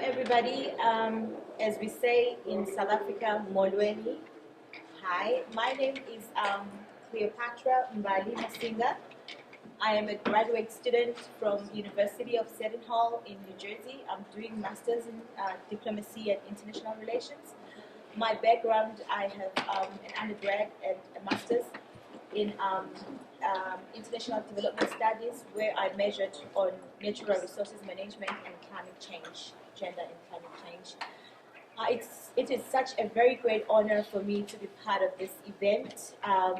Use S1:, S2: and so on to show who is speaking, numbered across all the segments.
S1: everybody. As we say in South Africa, Molweni. Hi, my name is Cleopatra Mbali Masinga. I am a graduate student from University of Seton Hall in New Jersey. I'm doing masters in diplomacy and international relations. My background, I have an undergrad and a master's in international development studies, where I majored on natural resources management and climate change, gender and climate change. It is such a very great honor for me to be part of this event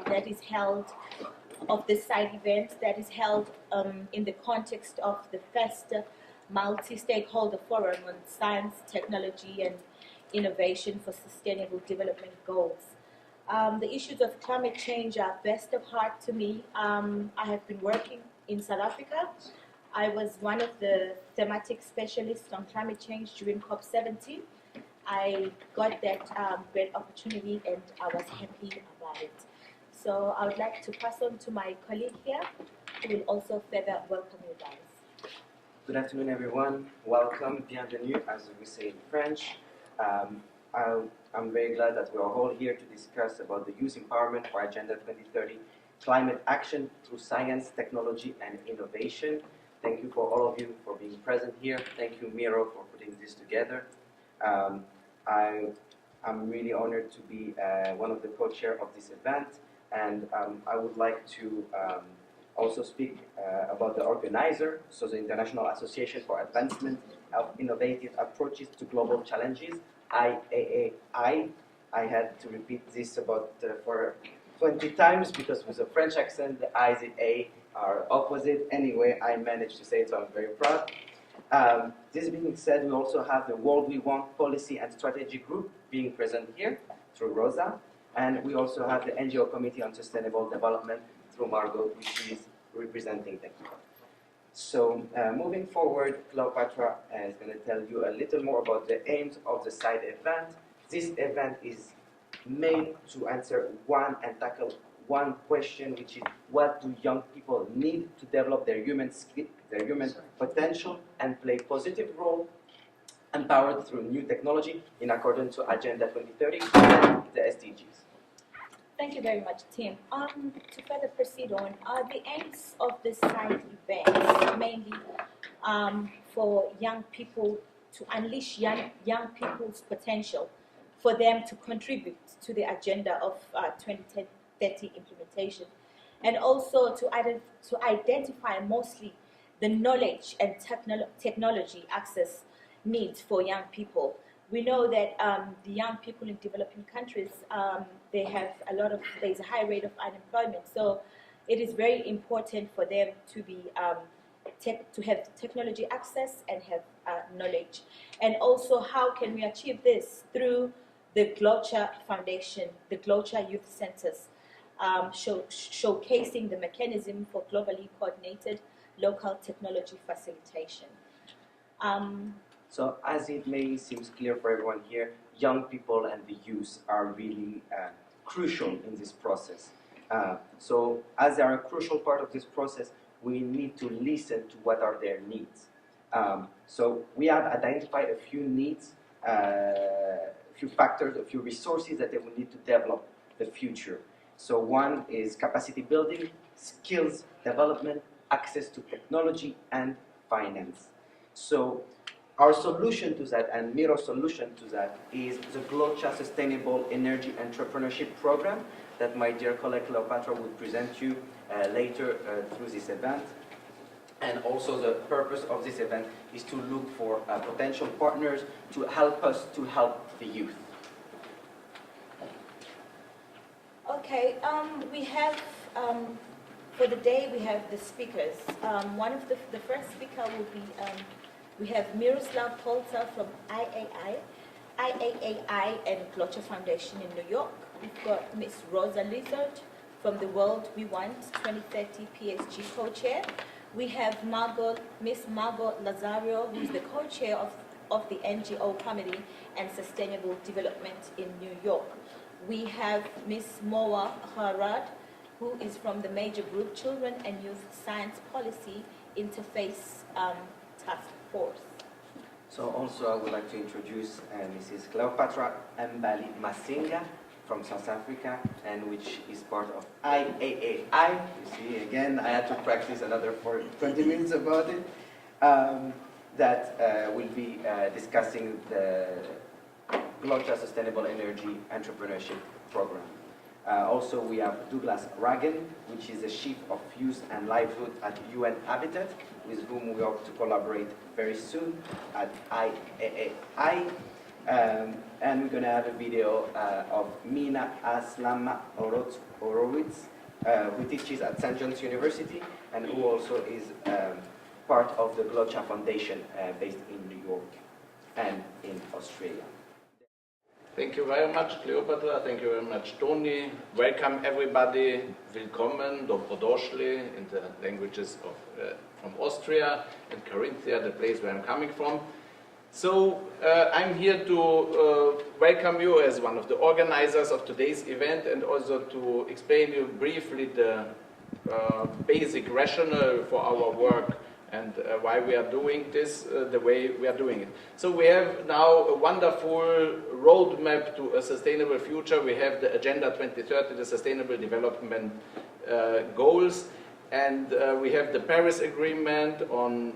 S1: that is held, of this side event that is held in the context of the first multi-stakeholder forum on science, technology, and innovation for sustainable development goals. The issues of climate change are best of heart to me. I have been working in South Africa. I was one of the thematic specialists on climate change during COP17. I got that great opportunity and I was happy about it. So I would like to pass on to my colleague here, who will also further welcome you guys.
S2: Good afternoon, everyone. Welcome, bienvenue, as we say in French. I'm very glad that we are all here to discuss about the youth empowerment for Agenda 2030, climate action through science, technology, and innovation. Thank you for all of you for being present here. Thank you, Miro, for putting this together. I'm really honored to be one of the co-chair of this event, and I would like to also speak about the organizer, so the International Association for Advancement of Innovative Approaches to Global Challenges, IAAI. I had to repeat this about for 20 times because with a French accent, the I's and A are opposite. Anyway, I managed to say it, so I'm very proud. This being said, we also have the World We Want Policy and Strategy Group being present here through Rosa, and we also have the NGO Committee on Sustainable Development through Margot, which is representing them. So moving forward, Cleopatra is going to tell you a little more about the aims of the side event. This event is made to answer and tackle one question, which is what do young people need to develop their human skill, their human potential, and play a positive role, empowered through new technology in accordance to Agenda 2030 and the SDGs.
S1: Thank you very much, Tim. To further proceed on, the aims of this side event mainly for young people to unleash young people's potential, for them to contribute to the agenda of 2030 implementation, and also to identify mostly the knowledge and technology access needs for young people. We know that the young people in developing countries, there's a high rate of unemployment. So it is very important for them to be to have technology access and have knowledge. And also, how can we achieve this? Through the GLOCHA Foundation, the GLOCHA Youth Centers, showcasing the mechanism for globally coordinated local technology facilitation.
S2: So as it may seem clear for everyone here, young people and the youth are really crucial in this process. So as they are a crucial part of this process, we need to listen to what are their needs. So we have identified a few needs, a few factors, a few resources that they will need to develop the future. So one is capacity building, skills development, access to technology, and finance. So our solution to that, and Miro's solution to that, is the GLOCHA Sustainable Energy Entrepreneurship Program that my dear colleague Cleopatra will present you later through this event. And also the purpose of this event is to look for potential partners to help us to help the youth.
S1: Okay, we have, for the day, we have the speakers. One of the first speaker will be, we have Miroslav Polter from IAAI and GLOCHA Foundation in New York. We've got Miss Rosa Lizard from the World We Want 2030 PSG co-chair. We have Miss Margot Lazario, who is the co-chair of the NGO Committee and Sustainable Development in New York. We have Miss Moa Harad, who is from the major group Children and Youth Science Policy Interface Task Force.
S2: So also I would like to introduce Mrs. Cleopatra Mbali Masinga from South Africa, and which is part of IAAI. You see, again, I had to practice another 20 minutes about it. That will be discussing the Glocha Sustainable Energy Entrepreneurship Program. Also, we have Douglas Ragan, which is a Chief of Youth and Livelihood at UN Habitat, with whom we hope to collaborate very soon at IAAI. And we're going to have a video of Mina Aslama Horowitz, who teaches at St. John's University, and who also is part of the Glocha Foundation based in New York and in Australia.
S3: Thank you very much, Cleopatra. Thank you very much, Tony. Welcome, everybody. Willkommen, dobrodošli, in the languages of from Austria and Carinthia, the place where I'm coming from. So I'm here to welcome you as one of the organizers of today's event, and also to explain you briefly the basic rationale for our work and why we are doing this the way we are doing it. So we have now a wonderful roadmap to a sustainable future. We have the Agenda 2030, the Sustainable Development Goals, and we have the Paris Agreement on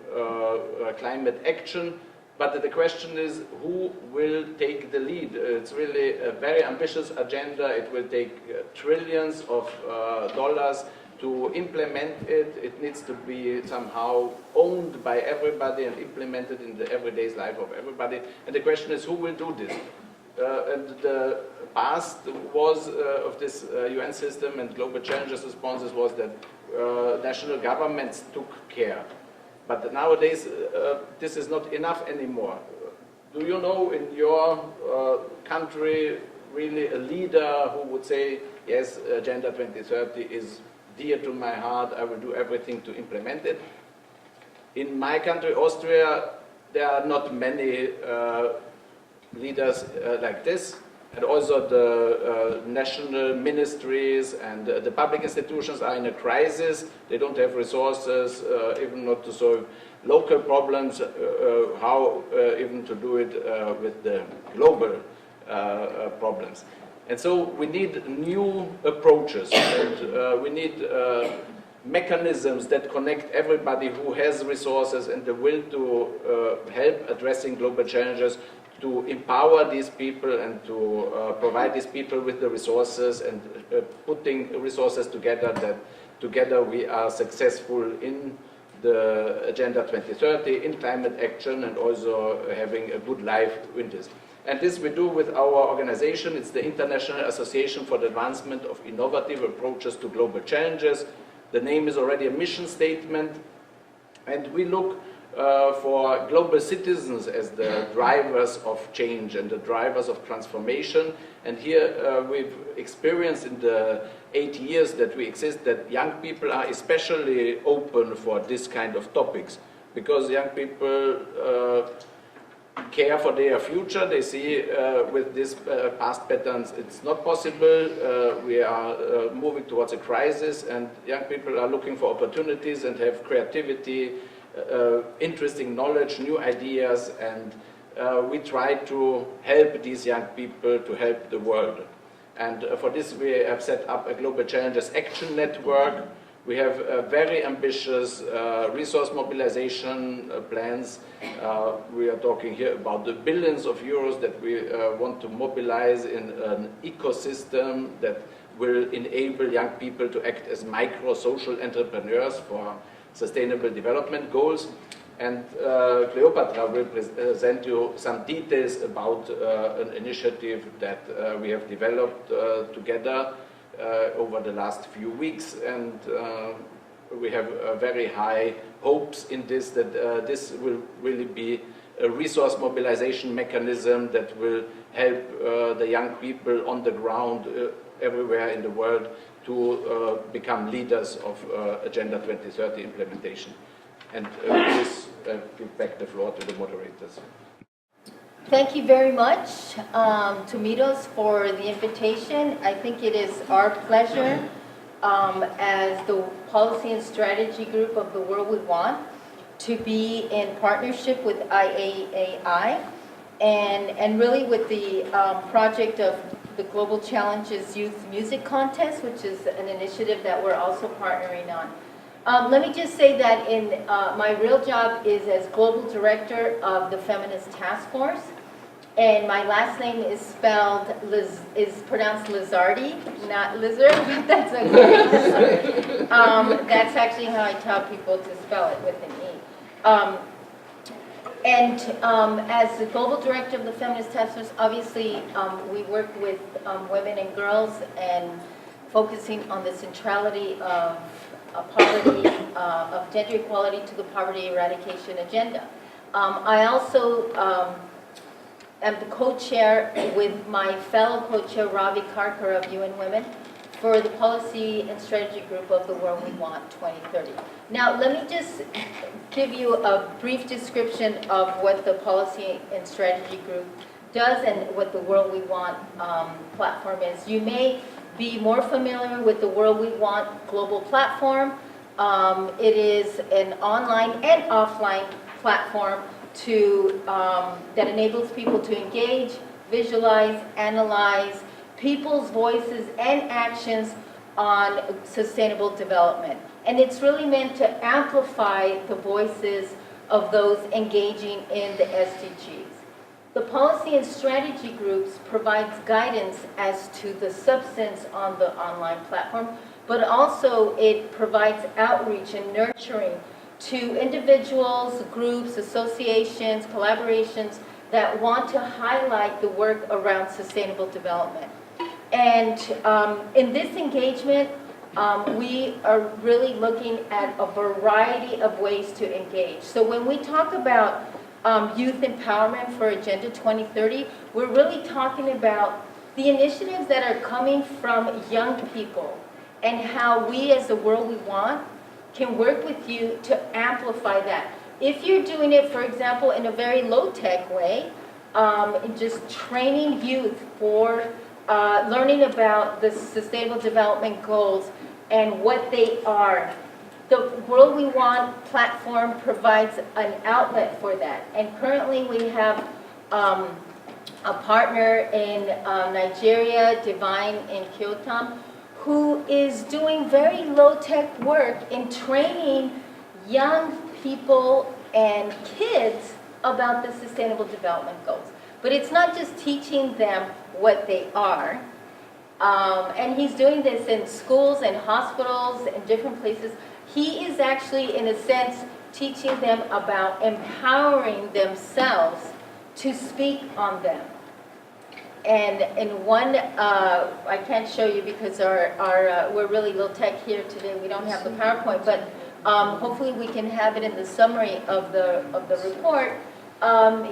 S3: climate action. But the question is, who will take the lead? It's really a very ambitious agenda. It will take trillions of dollars to implement it. It needs to be somehow owned by everybody and implemented in the everyday life of everybody. And the question is, who will do this? And the past was of this UN system and global challenges responses was that national governments took care. But nowadays, this is not enough anymore. Do you know in your country really a leader who would say, yes, Agenda 2030 is dear to my heart, I will do everything to implement it? In my country, Austria, there are not many leaders like this. And also the national ministries and the public institutions are in a crisis. They don't have resources, even not to solve local problems, how even to do it with the global problems. And so we need new approaches, and we need mechanisms that connect everybody who has resources and the will to help addressing global challenges, to empower these people and to provide these people with the resources and putting resources together, that together we are successful in the Agenda 2030, in climate action, and also having a good life in this. And this we do with our organization. It's the International Association for the Advancement of Innovative Approaches to Global Challenges. The name is already a mission statement, and we look for global citizens as the drivers of change and the drivers of transformation. And here we've experienced in the 8 years that we exist that young people are especially open for this kind of topics, because young people care for their future. They see with these past patterns it's not possible. We are moving towards a crisis, and young people are looking for opportunities and have creativity, interesting knowledge, new ideas, and we try to help these young people to help the world. And for this we have set up a Global Challenges Action Network. We have very ambitious resource mobilization plans. We are talking here about the billions of euros that we want to mobilize in an ecosystem that will enable young people to act as micro-social entrepreneurs for sustainable development goals. And Cleopatra will present you some details about an initiative that we have developed together over the last few weeks, and we have very high hopes in this, that this will really be a resource mobilization mechanism that will help the young people on the ground everywhere in the world to become leaders of Agenda 2030 implementation. And with this, give back the floor to the moderators.
S4: Thank you very much, Tomitos, for the invitation. I think it is our pleasure as the Policy and Strategy Group of the World We Want to be in partnership with IAAI and really with the project of the Global Challenges Youth Music Contest, which is an initiative that we're also partnering on. Let me just say that my real job is as Global Director of the Feminist Task Force. And my last name is pronounced Lizardi, not lizard, but that's okay. That's actually how I tell people to spell it, with an E. As the global director of the Feminist Task Force, obviously we work with women and girls and focusing on the centrality of poverty, of gender equality to the poverty eradication agenda. I also am the co-chair with my fellow co-chair Ravi Karkar of UN Women for the Policy and Strategy Group of the World We Want 2030. Now, let me just give you a brief description of what the Policy and Strategy Group does and what the World We Want platform is. You may be more familiar with the World We Want global platform. It is an online and offline platform that enables people to engage, visualize, analyze people's voices and actions on sustainable development. And it's really meant to amplify the voices of those engaging in the SDGs. The Policy and Strategy Groups provides guidance as to the substance on the online platform, but also it provides outreach and nurturing to individuals, groups, associations, collaborations that want to highlight the work around sustainable development. And in this engagement, we are really looking at a variety of ways to engage. So when we talk about youth empowerment for Agenda 2030, we're really talking about the initiatives that are coming from young people and how we as the World We Want can work with you to amplify that. If you're doing it, for example, in a very low-tech way, just training youth for learning about the Sustainable Development Goals and what they are, the World We Want platform provides an outlet for that. And currently we have a partner in Nigeria, Divine in Kyoto, who is doing very low-tech work in training young people and kids about the Sustainable Development Goals. But it's not just teaching them what they are, and he's doing this in schools and hospitals and different places. He is actually, in a sense, teaching them about empowering themselves to speak on them. And in one, I can't show you because we're really low tech here today. We don't have the PowerPoint, but hopefully we can have it in the summary of the report.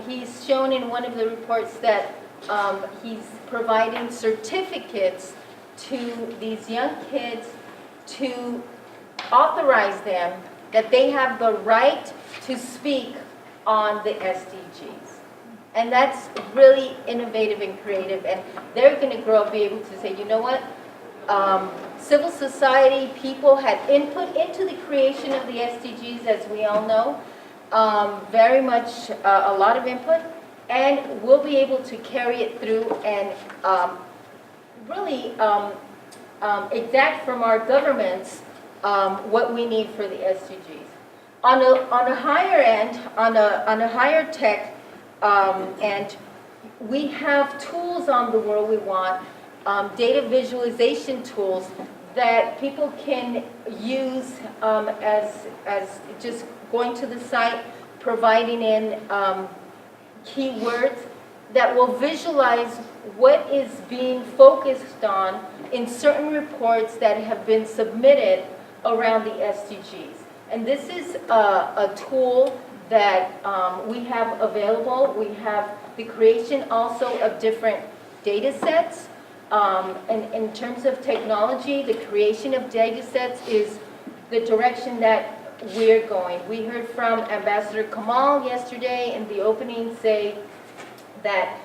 S4: He's shown in one of the reports that he's providing certificates to these young kids to authorize them that they have the right to speak on the SDGs. And that's really innovative and creative, and they're going to grow up, be able to say, you know what, civil society, people had input into the creation of the SDGs, as we all know, very much a lot of input, and we'll be able to carry it through and really exact from our governments what we need for the SDGs. On a higher end, on a higher tech, and we have tools on the World We Want, data visualization tools that people can use as just going to the site, providing in keywords that will visualize what is being focused on in certain reports that have been submitted around the SDGs. And this is a tool that we have available. We have the creation also of different data sets. And in terms of technology, the creation of data sets is the direction that we're going. We heard from Ambassador Kamal yesterday in the opening say that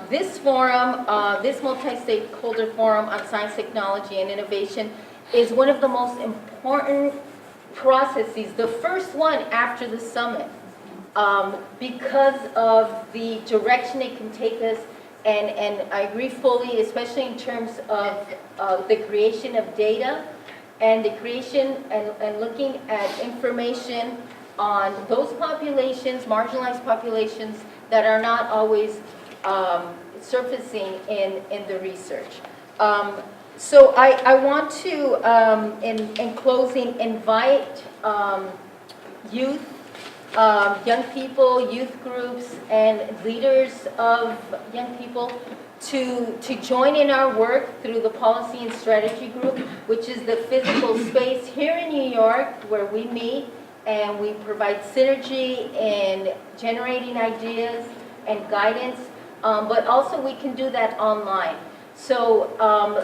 S4: this forum, this multi-stakeholder forum on science, technology, and innovation is one of the most important processes. The first one after the summit, because of the direction it can take us, and I agree fully, especially in terms of the creation of data and the creation and looking at information on those populations, marginalized populations, that are not always surfacing in the research. So I want to, in closing, invite youth, young people, youth groups, and leaders of young people to join in our work through the Policy and Strategy Group, which is the physical space here in New York where we meet and we provide synergy in generating ideas and guidance, but also we can do that online. So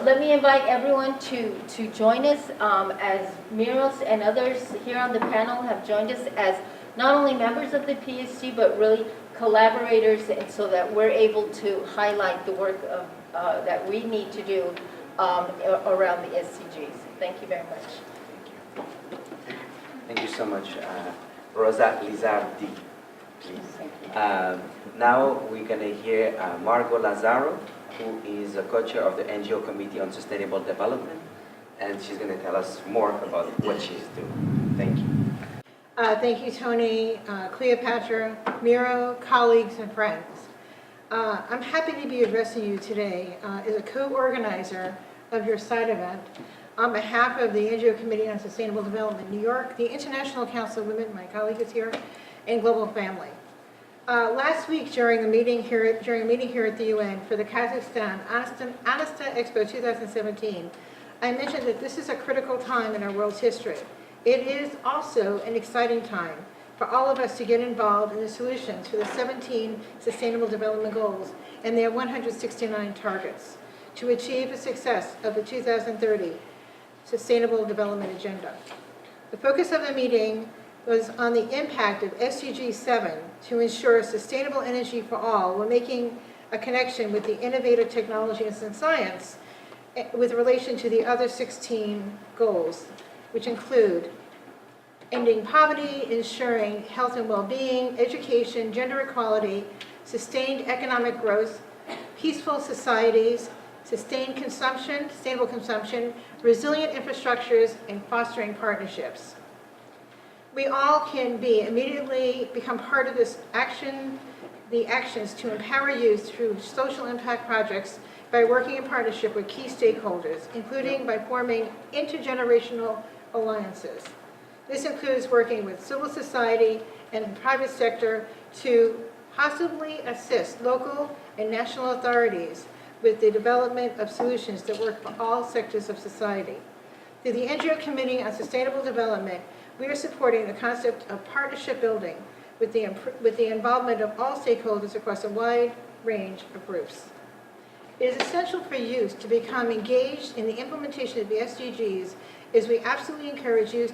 S4: let me invite everyone to join us as Miros and others here on the panel have joined us as not only members of the PSG, but really collaborators, and so that we're able to highlight the work of, that we need to do around the SDGs. Thank you very much.
S2: Thank you so much, Rosa Lizardi, please. Now we're going to hear Margot Lazaro, who is a co-chair of the NGO Committee on Sustainable Development, and she's going to tell us more about what she's doing. Thank you.
S5: Thank you, Tony, Cleopatra, Miro, colleagues, and friends. I'm happy to be addressing you today as a co-organizer of your side event on behalf of the NGO Committee on Sustainable Development New York, the International Council of Women, my colleague is here, and Global Family. Last week during a meeting here at the UN for the Kazakhstan Anasta Expo 2017, I mentioned that this is a critical time in our world's history. It is also an exciting time for all of us to get involved in the solutions for the 17 Sustainable Development Goals and their 169 targets to achieve the success of the 2030 Sustainable Development Agenda. The focus of the meeting was on the impact of SDG 7 to ensure sustainable energy for all while making a connection with the innovative technologies and science with relation to the other 16 goals, which include ending poverty, ensuring health and well-being, education, gender equality, sustained economic growth, peaceful societies, sustained consumption, sustainable consumption, resilient infrastructures, and fostering partnerships. We all can immediately become part of this action, the actions to empower youth through social impact projects by working in partnership with key stakeholders, including by forming intergenerational alliances. This includes working with civil society and the private sector to possibly assist local and national authorities with the development of solutions that work for all sectors of society. Through the NGO Committee on Sustainable Development, we are supporting the concept of partnership building with the involvement of all stakeholders across a wide range of groups. It is essential for youth to become engaged in the implementation of the SDGs, as we absolutely encourage youth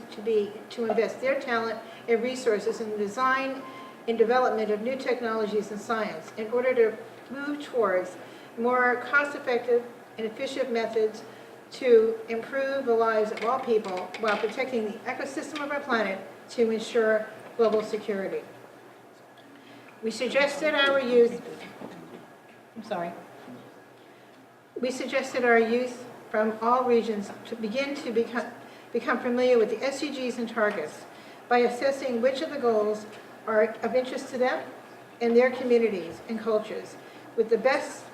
S5: to invest their talent and resources in the design and development of new technologies and science in order to move towards more cost-effective and efficient methods to improve the lives of all people while protecting the ecosystem of our planet to ensure global security. We suggested our youth from all regions to begin to become familiar with the SDGs and targets by assessing which of the goals are of interest to them and their communities and cultures, with the best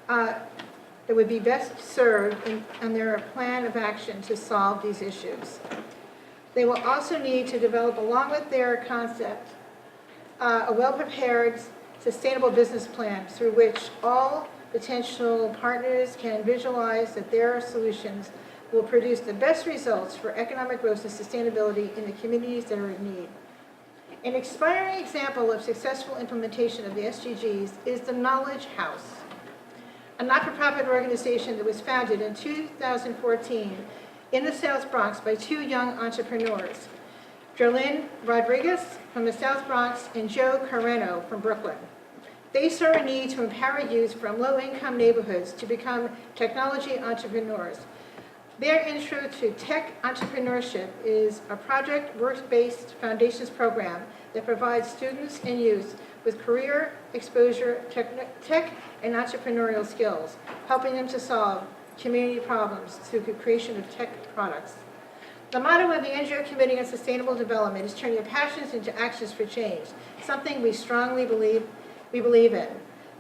S5: that would be best served in their plan of action to solve these issues. They will also need to develop, along with their concept, a well-prepared, sustainable business plan through which all potential partners can visualize that their solutions will produce the best results for economic growth and sustainability in the communities that are in need. An inspiring example of successful implementation of the SDGs is the Knowledge House, a not-for-profit organization that was founded in 2014 in the South Bronx by two young entrepreneurs, Jerlyn Rodriguez from the South Bronx and Joe Carreno from Brooklyn. They saw a need to empower youth from low-income neighborhoods to become technology entrepreneurs. Their intro to tech entrepreneurship is a project work-based foundations program that provides students and youth with career exposure, tech and entrepreneurial skills, helping them to solve community problems through the creation of tech products. The motto of the NGO Committee on Sustainable Development is turn your passions into actions for change, something we strongly believe in.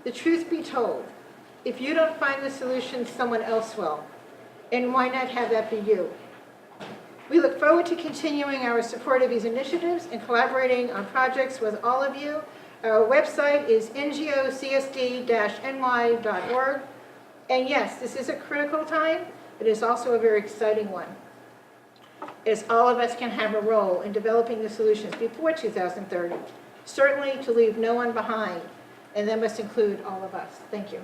S5: The truth be told, if you don't find the solution, someone else will. And why not have that be you? We look forward to continuing our support of these initiatives and collaborating on projects with all of you. Our website is ngocsd-ny.org. And yes, this is a critical time, but it's also a very exciting one, as all of us can have a role in developing the solutions before 2030, certainly to leave no one behind, and that must include all of us. Thank you.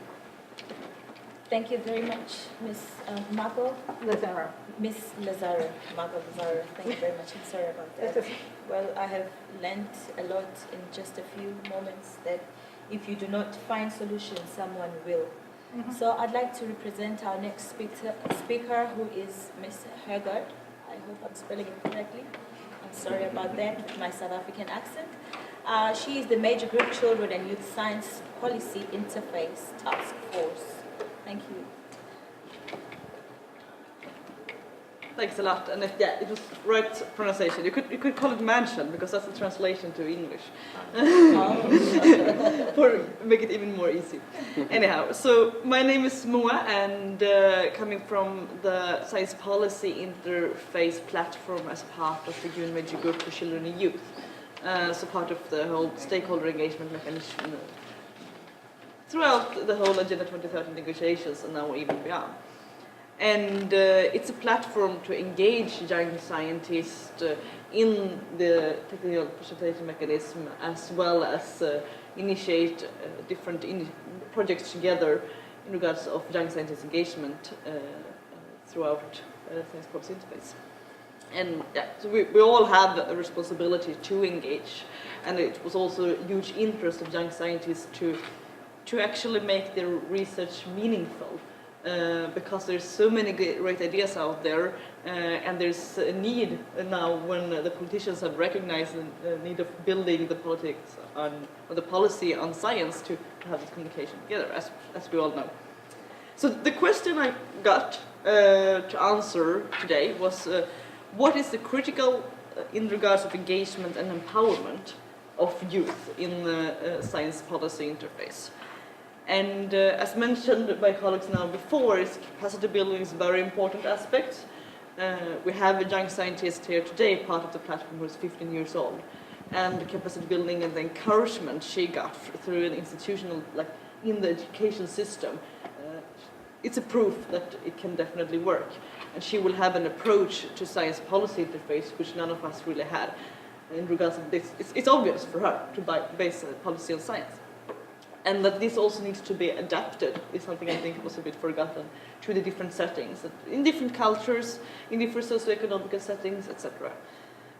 S1: Thank you very much, Ms. Marco.
S5: Lazaro.
S1: Miss Lazaro, Marco Lazaro. Thank you very much. I'm sorry about that.
S5: That's okay.
S1: Well, I have learned a lot in just a few moments that if you do not find solutions, someone will. So I'd like to represent our next speaker who is Ms. Hergard. I hope I'm spelling it correctly. I'm sorry about that with my South African accent. She is the Major Group Children and Youth Science Policy Interface Task Force. Thank you.
S6: Thanks a lot, and it was right pronunciation. You could call it mansion because that's the translation to English. For make it even more easy. Anyhow, so my name is Moa, and coming from the Science Policy Interface platform as part of the UN Major Group for Children and Youth, so part of the whole stakeholder engagement mechanism throughout the whole Agenda 2030 negotiations and now even beyond. And it's a platform to engage young scientists in the technical presentation mechanism, as well as initiate different projects together in regards of young scientist engagement throughout Science Policy Interface. And yeah, so we all have a responsibility to engage, and it was also a huge interest of young scientists to actually make their research meaningful. Because there's so many great ideas out there, and there's a need now when the politicians have recognized the need of building the politics on, or the policy on science to have this communication together, as we all know. So the question I got to answer today was, what is the critical in regards of engagement and empowerment of youth in the science policy interface? And as mentioned by colleagues now before, capacity building is a very important aspect. We have a young scientist here today, part of the platform, who is 15 years old. And the capacity building and the encouragement she got through an institutional, like in the education system, it's a proof that it can definitely work. And she will have an approach to science policy interface which none of us really had. In regards to this, it's obvious for her to base policy on science. And that this also needs to be adapted is something I think was a bit forgotten to the different settings, in different cultures, in different socioeconomic settings, etc.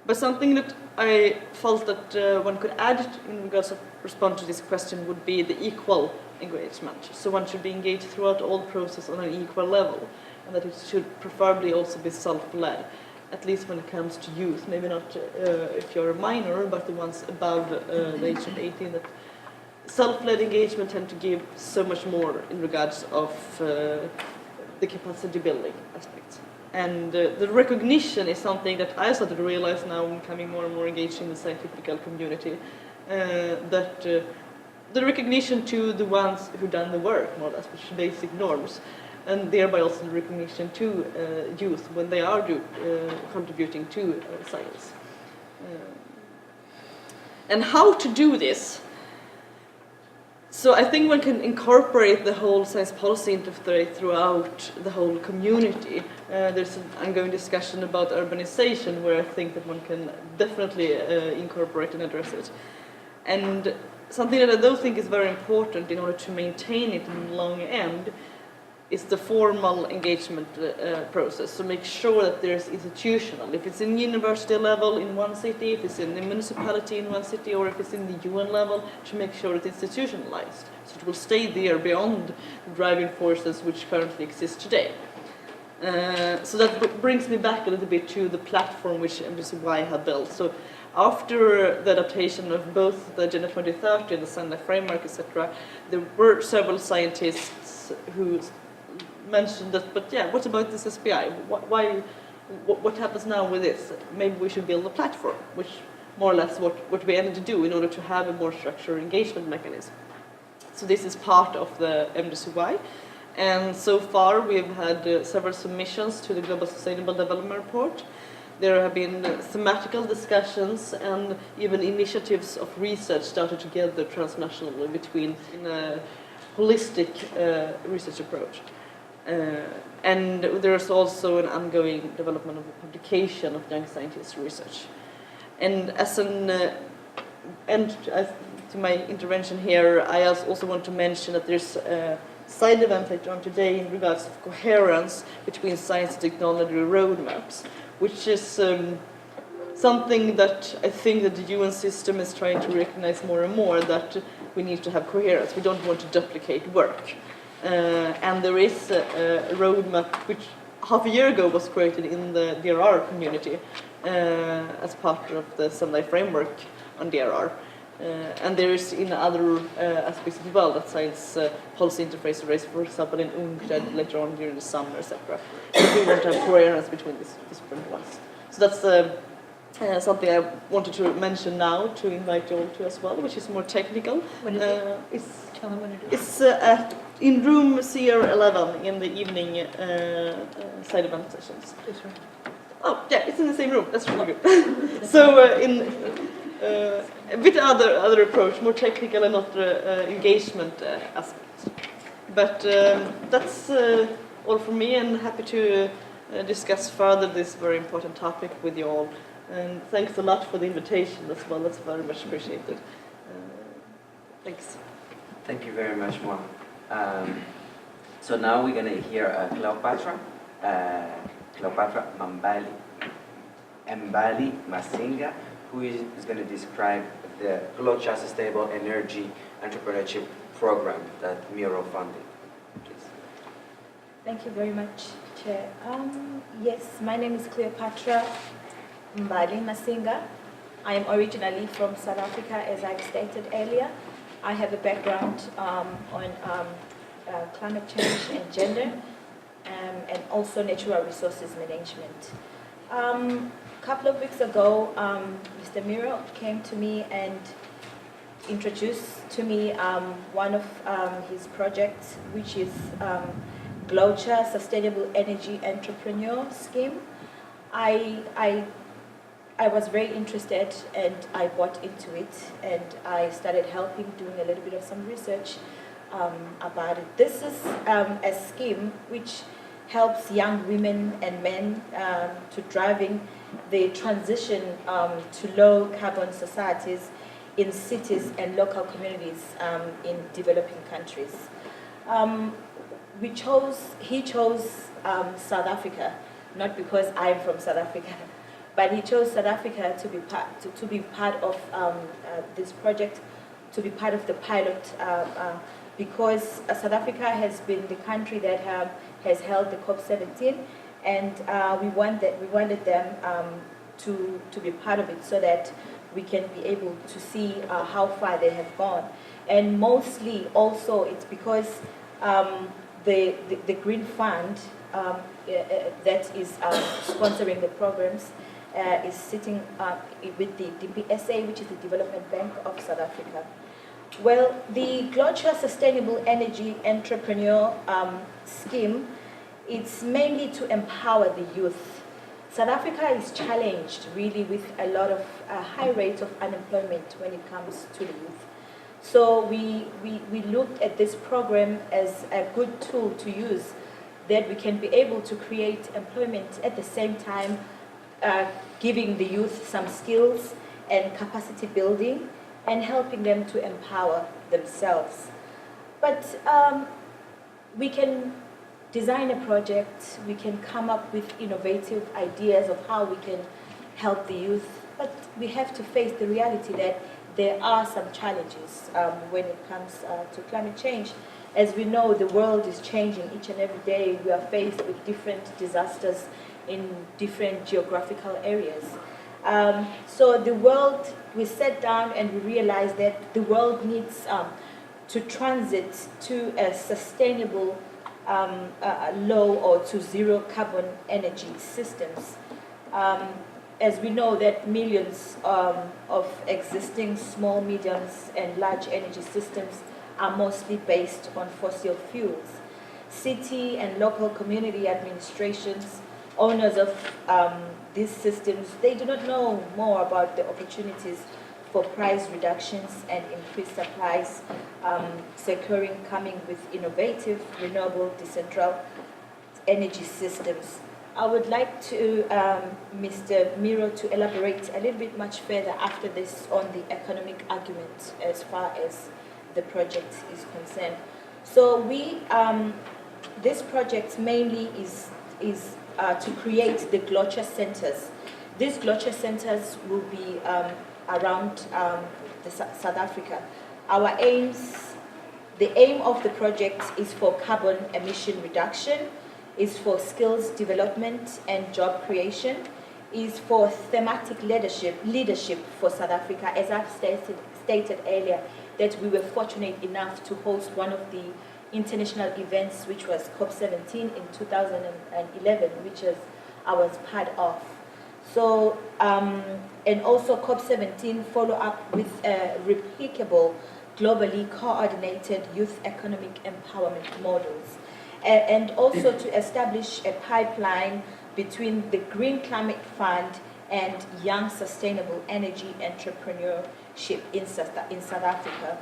S6: But something that I felt that one could add in regards of respond to this question would be the equal engagement. So one should be engaged throughout all process on an equal level, and that it should preferably also be self-led, at least when it comes to youth. Maybe not if you're a minor, but the ones above the age of 18. That self-led engagement tend to give so much more in regards of the capacity building aspects. And the recognition is something that I started to realize now when becoming more and more engaged in the scientific community, that the recognition to the ones who've done the work, more or less, which is basic norms, and thereby also the recognition to youth when they are contributing to science. And how to do this? So I think one can incorporate the whole science policy interface throughout the whole community. There's an ongoing discussion about urbanization where I think that one can definitely incorporate and address it. And something that I don't think is very important in order to maintain it in the long end is the formal engagement process. So make sure that there's institutional. If it's in university level in one city, if it's in the municipality in one city, or if it's in the UN level, to make sure it's institutionalized. So it will stay there beyond the driving forces which currently exist today. So that brings me back a little bit to the platform which MDCY have built. So after the adaptation of both the Agenda 2030 and the Sendai framework, etc., there were several scientists who mentioned that, but yeah, what about this SPI? What happens now with this? Maybe we should build a platform, which more or less what we ended to do in order to have a more structured engagement mechanism. So this is part of the MDCY. And so far we've had several submissions to the Global Sustainable Development Report. There have been thematical discussions and even initiatives of research started together transnationally between in a holistic research approach. And there's also an ongoing development of a publication of young scientists' research. And as an end to my intervention here, I also want to mention that there's a side event later on today in regards of coherence between science and technology roadmaps, which is something that I think that the UN system is trying to recognize more and more, that we need to have coherence. We don't want to duplicate work. And there is a roadmap which half a year ago was created in the DRR community as part of the Sendai framework on DRR. And there is in other aspects as well, that science policy interface race, for example, in UNCTAD later on during the summer, etc. But we want to have coherence between these different ones. So that's something I wanted to mention now to invite you all to as well, which is more technical.
S5: What is it? Tell them what it is.
S6: It's in room CR11 in the evening side event sessions.
S5: This room.
S6: Oh, yeah, it's in the same room. That's really good. So in a bit other approach, more technical and not engagement aspects. But that's all from me, and happy to discuss further this very important topic with you all. And thanks a lot for the invitation as well. That's very much appreciated. Thanks.
S2: Thank you very much, Moa. So now we're going to hear Cleopatra Mbali Masinga, who is going to describe the Glocha Sustainable Energy Entrepreneurship Program that Miro funded. Please.
S1: Thank you very much, Chair. Yes, my name is Cleopatra Mbali Masinga. I am originally from South Africa, as I've stated earlier. I have a background on climate change and gender, and also natural resources management. A couple of weeks ago, Mr. Miro came to me and introduced to me one of his projects, which is Glocha Sustainable Energy Entrepreneur Scheme. I was very interested and I bought into it, and I started helping, doing a little bit of some research about it. This is a scheme which helps young women and men to driving the transition to low carbon societies in cities and local communities in developing countries. He chose South Africa, not because I'm from South Africa, but he chose South Africa to be part of this project, to be part of the pilot, because South Africa has been the country that has held the COP17, and we wanted them to be part of it so that we can be able to see how far they have gone. And mostly also it's because the Green Fund that is sponsoring the programs is sitting with the DPSA, which is the Development Bank of South Africa. Well, the Glocha Sustainable Energy Entrepreneur Scheme, it's mainly to empower the youth. South Africa is challenged really with a lot of high rates of unemployment when it comes to the youth. So we looked at this program as a good tool to use, that we can be able to create employment at the same time giving the youth some skills and capacity building and helping them to empower themselves. But we can design a project, we can come up with innovative ideas of how we can help the youth, but we have to face the reality that there are some challenges when it comes to climate change. As we know, the world is changing each and every day. We are faced with different disasters in different geographical areas. So the world, we sat down and we realized that the world needs to transit to a sustainable low or to zero carbon energy systems. As we know that millions of existing small, mediums and large energy systems are mostly based on fossil fuels. City and local community administrations, owners of these systems, they do not know more about the opportunities for price reductions and increased supplies, securing coming with innovative, renewable, decentralized energy systems. I would like to Mr. Miro to elaborate a little bit much further after this on the economic argument as far as the project is concerned. So this project mainly is to create the Glocher centers. These Glocher centers will be around South Africa. The aim of the project is for carbon emission reduction, is for skills development and job creation, is for thematic leadership for South Africa. As I've stated earlier, that we were fortunate enough to host one of the international events, which was COP17 in 2011, which I was part of. So, and also COP17 follow up with replicable, globally coordinated youth economic empowerment models. And also to establish a pipeline between the Green Climate Fund and young sustainable energy entrepreneurship in South Africa.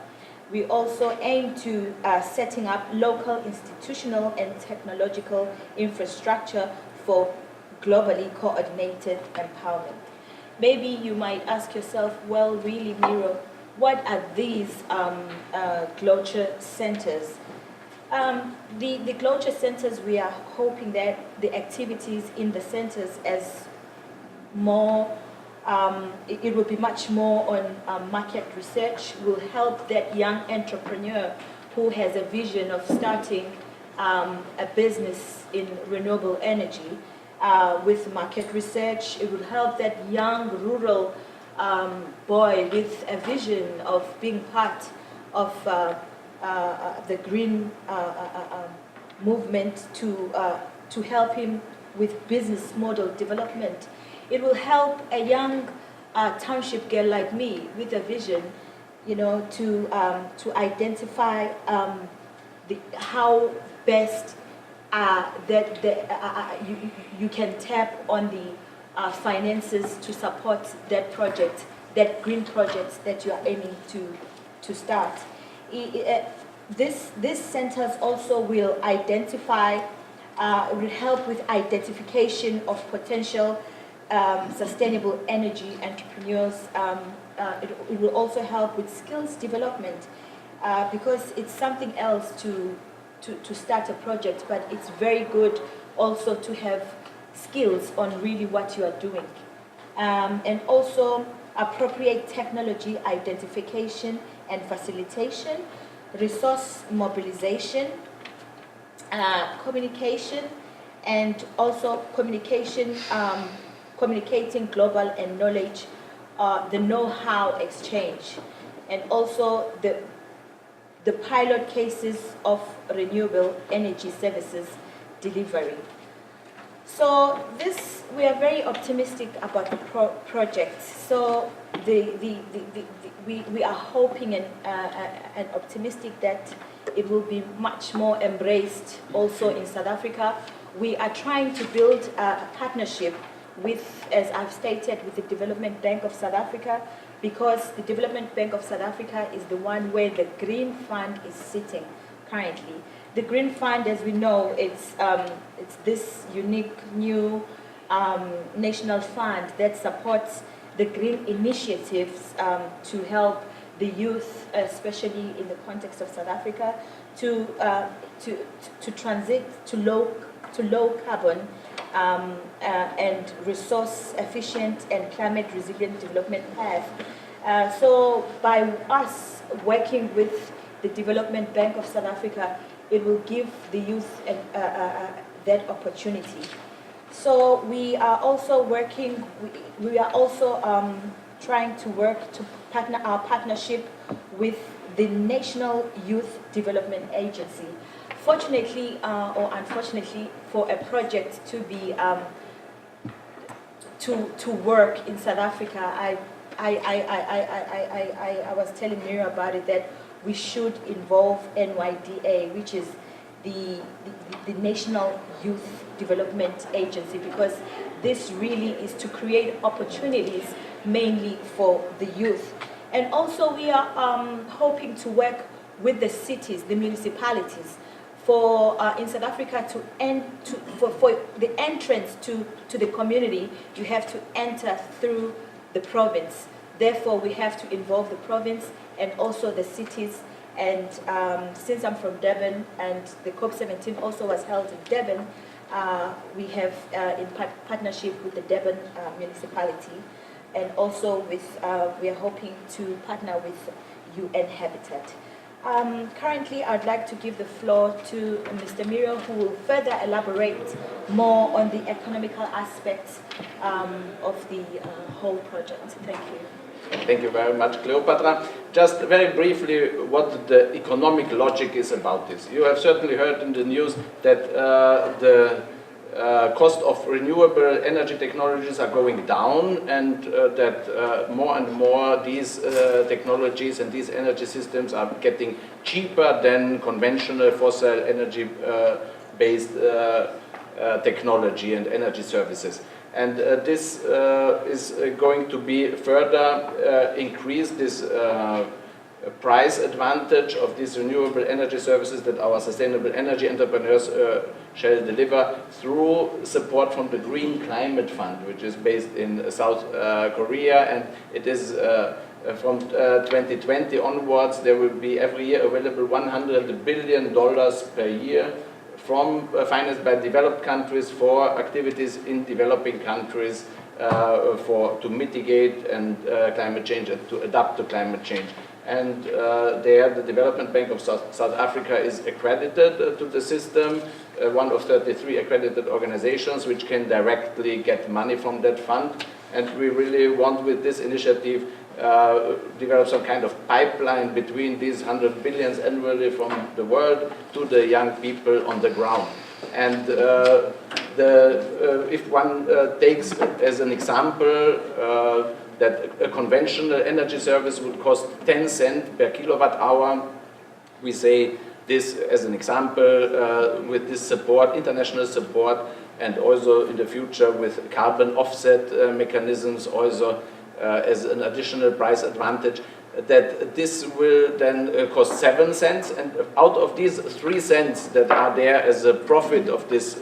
S1: We also aim to setting up local institutional and technological infrastructure for globally coordinated empowerment. Maybe you might ask yourself, well, really, Miro, what are these Glocher centers? The Glocher centers, we are hoping that the activities in the centers as more, it will be much more on market research, will help that young entrepreneur who has a vision of starting a business in renewable energy with market research. It will help that young rural boy with a vision of being part of the green movement to help him with business model development. It will help a young township girl like me with a vision, to identify how best you can tap on the finances to support that project, that green projects that you are aiming to start. These centers also will will help with identification of potential sustainable energy entrepreneurs. It will also help with skills development because it's something else to start a project, but it's very good also to have skills on really what you are doing. And also appropriate technology identification and facilitation, resource mobilization, communication, and also communicating global and knowledge, the know-how exchange, and also the pilot cases of renewable energy services delivery. So we are very optimistic about the project. So we are hoping and optimistic that it will be much more embraced also in South Africa. We are trying to build a partnership with, as I've stated, with the Development Bank of South Africa, because the Development Bank of South Africa is the one where the Green Fund is sitting currently. The Green Fund, as we know, it's this unique new national fund that supports the green initiatives to help the youth, especially in the context of South Africa, to transit to low carbon and resource efficient and climate resilient development path. So by us working with the Development Bank of South Africa, it will give the youth that opportunity. So we are also working, we are also trying to work to partner our partnership with the National Youth Development Agency. Fortunately or unfortunately, for a project to be to work in South Africa, I was telling Mira about it, that we should involve NYDA, which is the National Youth Development Agency, because this really is to create opportunities mainly for the youth. And also we are hoping to work with the cities, the municipalities, for in South Africa for the entrance to the community, you have to enter through the province. Therefore, we have to involve the province and also the cities. And since I'm from Durban and the COP17 also was held in Durban, we have in partnership with the Durban municipality, and also with we are hoping to partner with UN Habitat. Currently, I'd like to give the floor to Mr. Miro, who will further elaborate more on the economical aspects of the whole project. Thank you.
S3: Thank you very much, Cleopatra. Just very briefly, what the economic logic is about this. You have certainly heard in the news that the cost of renewable energy technologies are going down, and that more and more these technologies and these energy systems are getting cheaper than conventional fossil energy based technology and energy services. And this is going to be further increase this price advantage of these renewable energy services that our sustainable energy entrepreneurs shall deliver through support from the Green Climate Fund, which is based in South Korea, and it is from 2020 onwards, there will be every year available $100 billion per year from financed by developed countries for activities in developing countries to mitigate and climate change and to adapt to climate change. And there, the Development Bank of South Africa is accredited to the system, one of 33 accredited organizations which can directly get money from that fund. And we really want, with this initiative, develop some kind of pipeline between these 100 billions annually from the world to the young people on the ground. And if one takes as an example that a conventional energy service would cost 10 cents per kilowatt hour, we say this as an example with this support, international support, and also in the future with carbon offset mechanisms also as an additional price advantage, that this will then cost 7 cents, and out of these 3 cents that are there as a profit of this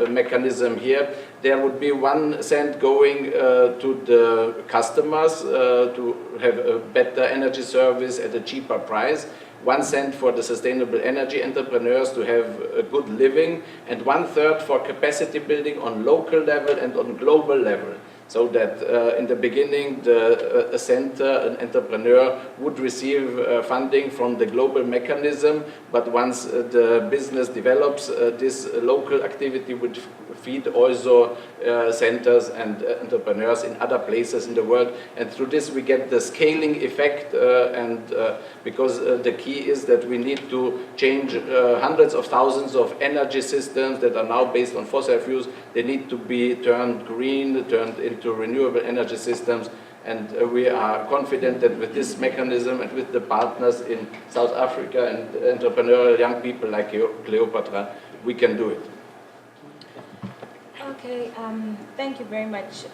S3: mechanism here, there would be 1 cent going to the customers to have a better energy service at a cheaper price, 1 cent for the sustainable energy entrepreneurs to have a good living, and 1/3 for capacity building on local level and on global level. So that in the beginning, a center, an entrepreneur would receive funding from the global mechanism, but once the business develops, this local activity would feed also centers and entrepreneurs in other places in the world. And through this we get the scaling effect, because the key is that we need to change hundreds of thousands of energy systems that are now based on fossil fuels. They need to be turned green, turned into renewable energy systems, and we are confident that with this mechanism and with the partners in South Africa and entrepreneurial young people like Cleopatra, we can do it.
S1: Okay, thank you very much.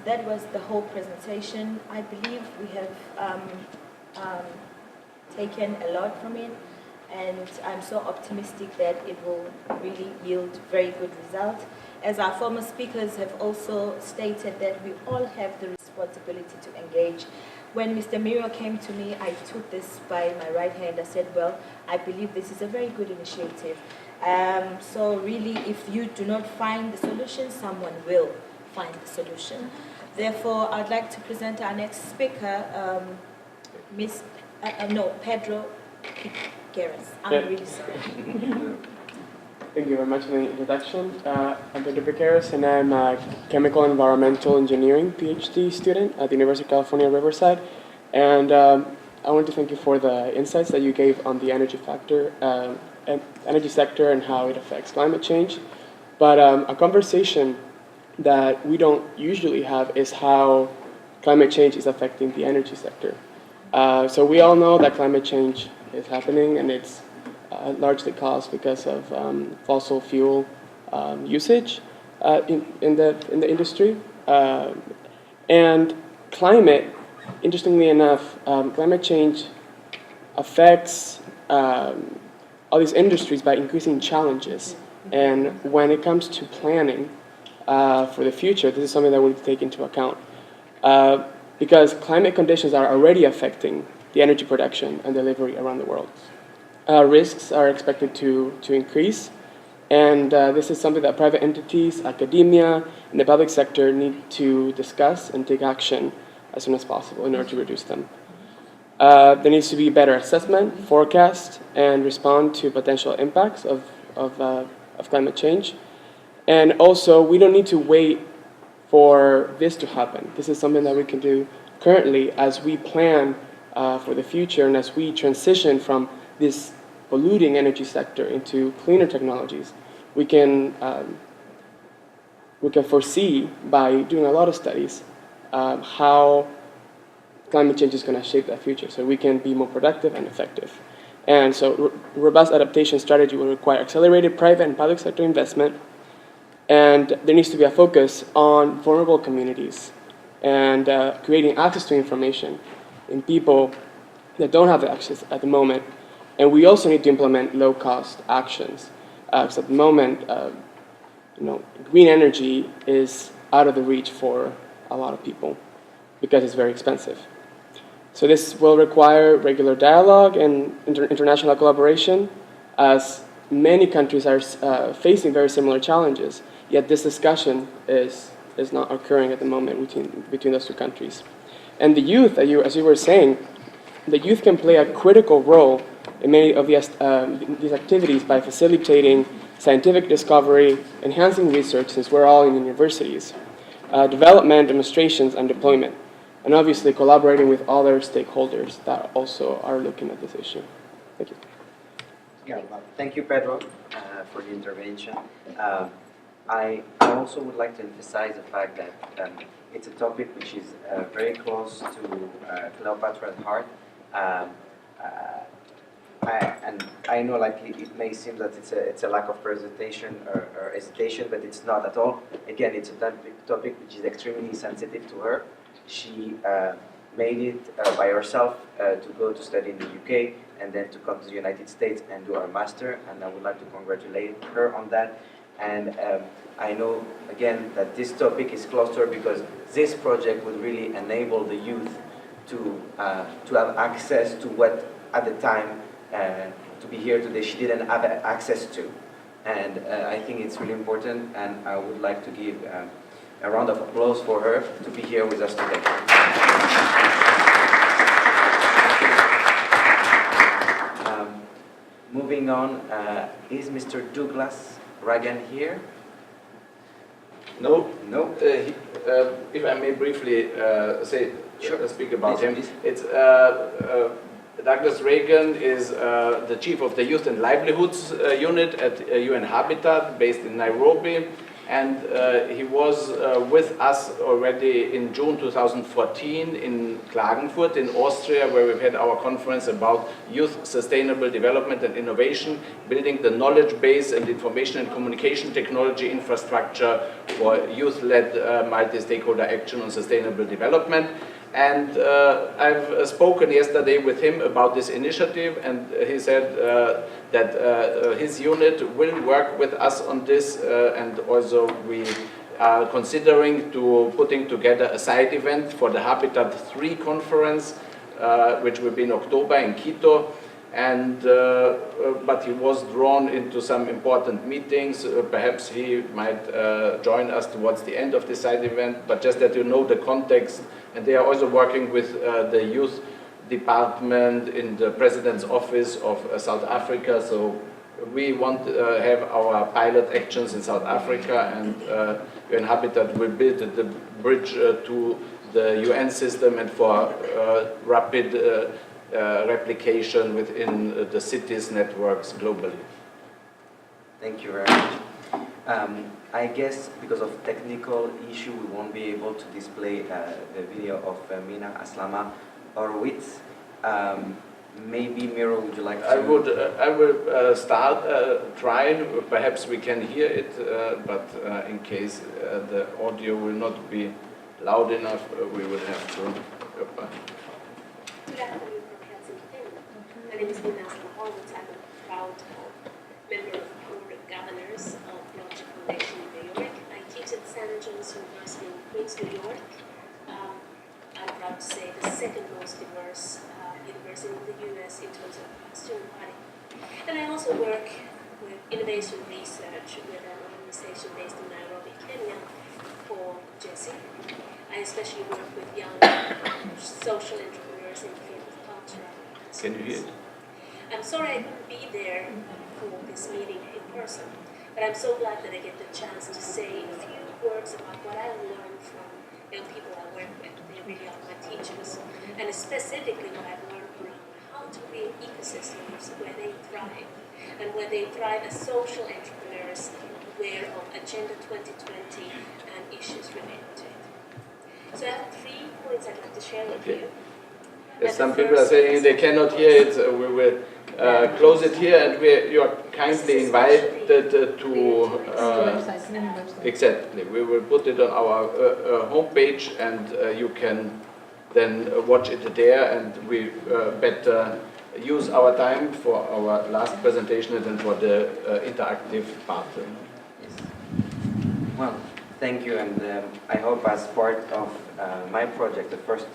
S1: That was the whole presentation. I believe we have taken a lot from it, and I'm so optimistic that it will really yield very good results. As our former speakers have also stated, that we all have the responsibility to engage. When Mr. Miro came to me, I took this by my right hand. I said, well, I believe this is a very good initiative. So really, if you do not find the solution, someone will find the solution. Therefore, I'd like to present our next speaker, Pedro Keras. I'm
S7: Yeah.
S1: really sorry.
S7: Thank you very much for the introduction. I'm Dr. Vicaris, and I'm a chemical environmental engineering PhD student at the University of California, Riverside. And I want to thank you for the insights that you gave on the energy energy sector and how it affects climate change. But a conversation that we don't usually have is how climate change is affecting the energy sector. So we all know that climate change is happening, and it's largely caused because of fossil fuel usage in the industry. And climate, interestingly enough, climate change affects all these industries by increasing challenges. And when it comes to planning for the future, this is something that we need to take into account. Because climate conditions are already affecting the energy production and delivery around the world. Risks are expected to increase, and this is something that private entities, academia, and the public sector need to discuss and take action as soon as possible in order to reduce them. There needs to be better assessment, forecast, and respond to potential impacts of climate change. And also, we don't need to wait for this to happen. This is something that we can do currently as we plan for the future and as we transition from this polluting energy sector into cleaner technologies. We can foresee by doing a lot of studies how climate change is going to shape that future, so we can be more productive and effective. And so, robust adaptation strategy will require accelerated private and public sector investment, and there needs to be a focus on vulnerable communities and creating access to information in people that don't have access at the moment. And we also need to implement low-cost actions. Because at the moment, green energy is out of the reach for a lot of people because it's very expensive. So this will require regular dialogue and international collaboration, as many countries are facing very similar challenges. Yet this discussion is not occurring at the moment between those two countries. And the youth, as you were saying, the youth can play a critical role in many of these activities by facilitating scientific discovery, enhancing research, since we're all in universities, development, demonstrations, and deployment, and obviously collaborating with other stakeholders that also are looking at this issue. Thank you.
S2: Yeah, well, thank you, Pedro, for the intervention. I also would like to emphasize the fact that it's a topic which is very close to Cleopatra's heart. And I know, like, it may seem that it's a lack of presentation or hesitation, but it's not at all. Again, it's a topic which is extremely sensitive to her. She made it by herself to go to study in the UK and then to come to the United States and do her master, and I would like to congratulate her on that. And I know, again, that this topic is close to her because this project would really enable the youth to have access to what, at the time, to be here today, she didn't have access to. And I think it's really important, and I would like to give a round of applause for her to be here with us today. Moving on, is Mr. Douglas Ragan here?
S3: No.
S2: No?
S3: If I may briefly speak about
S2: Please,
S3: him.
S2: please.
S3: It's Douglas Reagan is the chief of the Youth and Livelihoods unit at UN Habitat, based in Nairobi, and he was with us already in June 2014 in Klagenfurt in Austria, where we've had our conference about youth sustainable development and innovation, building the knowledge base and information and communication technology infrastructure for youth-led multi-stakeholder action on sustainable development. And I've spoken yesterday with him about this initiative, and he said that his unit will work with us on this, and also we are considering putting together a side event for the Habitat 3 conference, which will be in October in Quito. And but he was drawn into some important meetings. Perhaps he might join us towards the end of the side event, but just that you know the context. And they are also working with the youth department in the president's office of South Africa. So we want to have our pilot actions in South Africa, and UN Habitat will build the bridge to the UN system and for rapid replication within the cities networks globally.
S2: Thank you very much. I guess because of technical issue, we won't be able to display the video of Mina Aslama Horowitz. Maybe Miro, would you like to?
S3: I will start trying. Perhaps we can hear it, but in case the audio will not be loud enough, we will have to.
S8: Good afternoon, Professor Tim. My name is Mina Aslama-Horowitz. I'm a proud member of the Board of Governors of Logic Foundation in New York. I teach at St. John's University in Queens, New York. I'm proud to say the second most diverse university in the US in terms of student body. And I also work with innovation research with an organization based in Nairobi, Kenya, called Jesse. I especially work with young social entrepreneurs in the field of culture.
S3: Can you hear it?
S8: I'm sorry I couldn't be there for this meeting in person, but I'm so glad that I get the chance to say a few words about what I learned from young people I work with. They really are my teachers, and specifically what I've learned around how to create ecosystems where they thrive, and where they thrive as social entrepreneurs aware of Agenda 2020 and issues related to it. So I have 3 points I'd like to share with you.
S3: Yes, some people are saying they cannot hear it. We will close it here, and you are kindly invited to. Exactly, we will put it on our homepage, and you can then watch it there, and we better use our time for our last presentation and then for the interactive part.
S2: Well, thank you, and I hope as part of my project, the first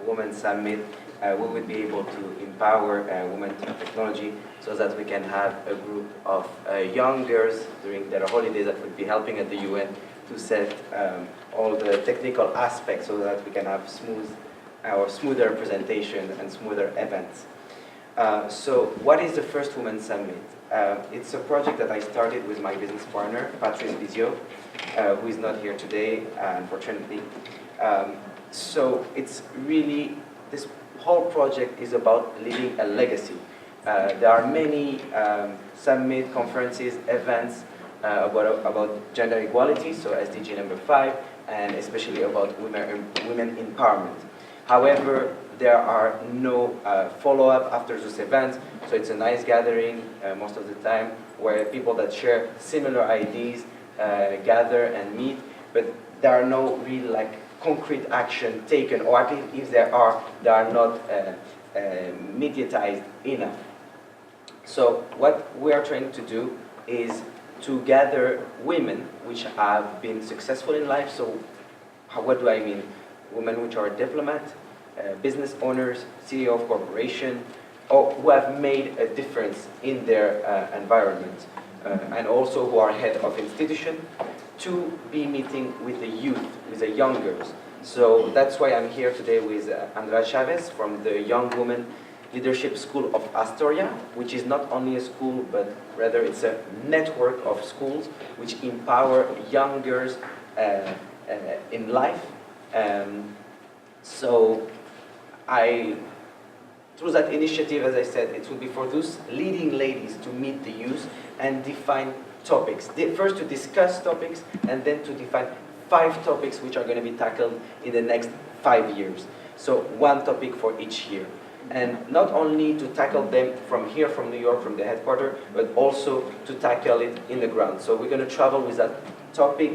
S2: Women Summit, we would be able to empower women through technology so that we can have a group of young girls during their holidays that would be helping at the UN to set all the technical aspects so that we can have smoother presentation and smoother events. So what is the first Women Summit? It's a project that I started with my business partner, Patrice Vizio, who is not here today, unfortunately. So it's really, this whole project is about leaving a legacy. There are many summit, conferences, events about gender equality, so SDG number 5, and especially about women empowerment. However, there are no follow-up after those events, so it's a nice gathering most of the time where people that share similar ideas gather and meet, but there are no real concrete action taken, or at least if there are, they are not mediatized enough. So what we are trying to do is to gather women which have been successful in life. So what do I mean? Women which are diplomats, business owners, CEO of corporation, or who have made a difference in their environment, and also who are head of institution, to be meeting with the youth, with the young girls. So that's why I'm here today with Andrea Chavez from the Young Women Leadership School of Astoria, which is not only a school, but rather it's a network of schools which empower young girls in life. So through that initiative, as I said, it will be for those leading ladies to meet the youth and define topics. First to discuss topics, and then to define 5 topics which are going to be tackled in the next 5 years. So 1 topic for each year. And not only to tackle them from here, from New York, from the headquarters, but also to tackle it in the ground. So we're going to travel with that topic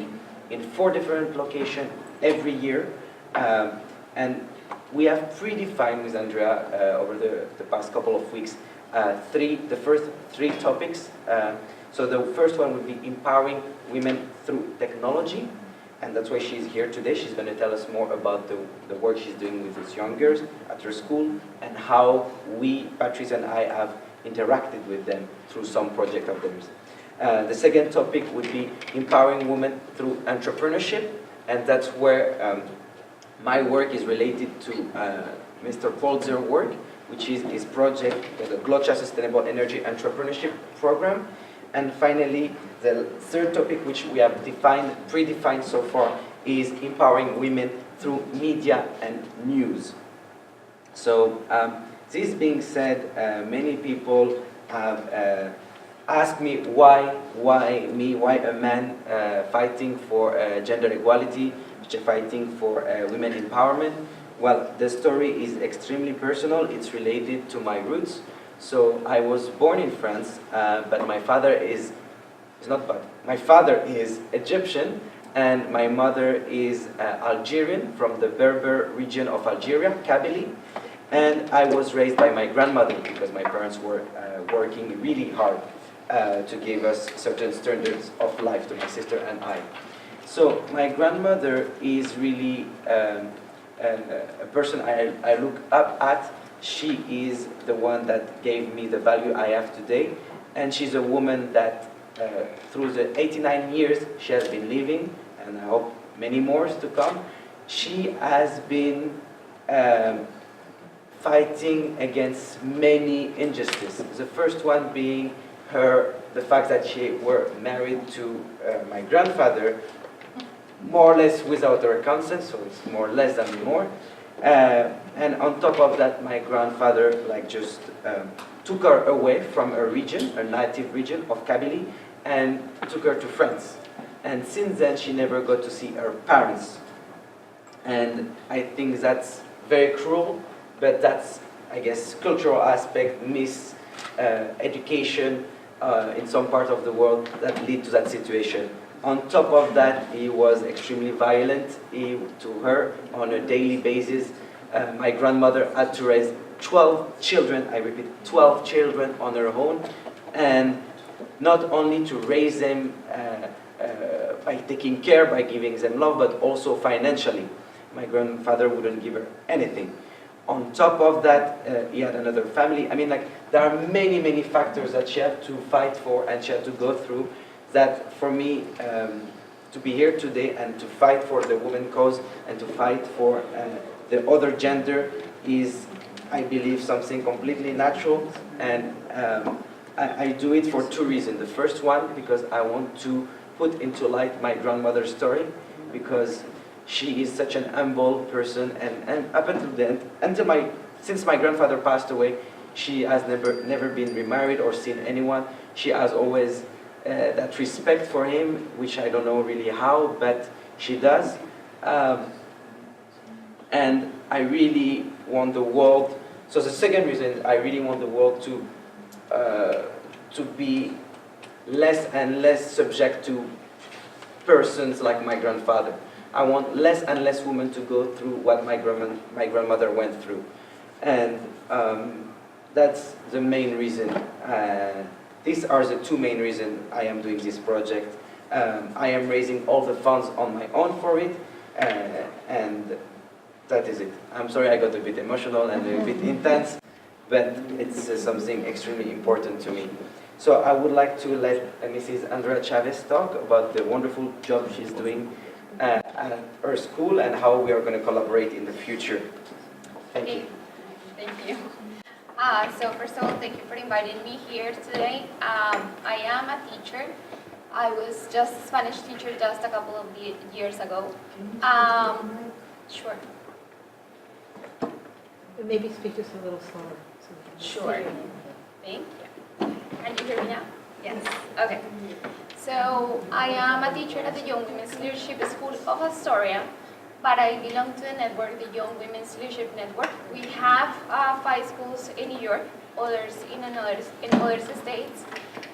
S2: in 4 different locations every year. And we have predefined with Andrea over the past couple of weeks the first 3 topics. So the first one would be empowering women through technology, and that's why she's here today. She's going to tell us more about the work she's doing with these young girls at her school, and how we, Patrice and I, have interacted with them through some project of theirs. The second topic would be empowering women through entrepreneurship, and that's where my work is related to Mr. Polzer work, which is his project, the GLOCHA Sustainable Energy Entrepreneurship Program. And finally, the third topic, which we have predefined so far, is empowering women through media and news. So, this being said, many people have asked me why me, why a man fighting for gender equality, fighting for women empowerment. Well, the story is extremely personal. It's related to my roots. So I was born in France, but my father is Egyptian, and my mother is Algerian, from the Berber region of Algeria, Kabylie. And I was raised by my grandmother because my parents were working really hard to give us certain standards of life to my sister and I. So my grandmother is really a person I look up at. She is the one that gave me the value I have today, and she's a woman that through the 89 years she has been living, and I hope many more to come, she has been fighting against many injustices. The first one being the fact that she were married to my grandfather, more or less without her consent, so it's more or less than more. And on top of that, my grandfather just took her away from her region, her native region of Kabylie, and took her to France. And since then, she never got to see her parents. And I think that's very cruel, but that's, I guess, cultural aspect, education in some parts of the world that lead to that situation. On top of that, he was extremely violent to her on a daily basis. My grandmother had to raise 12 children, I repeat, 12 children on her own, and not only to raise them by taking care, by giving them love, but also financially. My grandfather wouldn't give her anything. On top of that, he had another family. I mean, there are many, many factors that she had to fight for and she had to go through, that for me, to be here today and to fight for the women cause and to fight for the other gender is, I believe, something completely natural. And I do it for two reasons. The first one, because I want to put into light my grandmother's story, because she is such an humble person, and up until then, since my grandfather passed away, she has never been remarried or seen anyone. She has always that respect for him, which I don't know really how, but she does. And I really want the world, so the second reason, I really want the world to be less and less subject to persons like my grandfather. I want less and less women to go through what my grandmother went through. And that's the main reason. These are the two main reasons I am doing this project. I am raising all the funds on my own for it, and that is it. I'm sorry I got a bit emotional and a bit intense, but it's something extremely important to me. So I would like to let Mrs. Andrea Chavez talk about the wonderful job she's doing at her school and how we are going to collaborate in the future. Thank you.
S9: Thank you. So first of all, thank you for inviting me here today. I am a teacher. I was just a Spanish teacher just a couple of years ago. Sure.
S5: Maybe speak just a little slower.
S9: Sure. Thank you. Can you hear me now? Yes. Okay. So I am a teacher at the Young Women's Leadership School of Astoria, but I belong to the network, the Young Women's Leadership Network. We have 5 schools in New York, others in other states,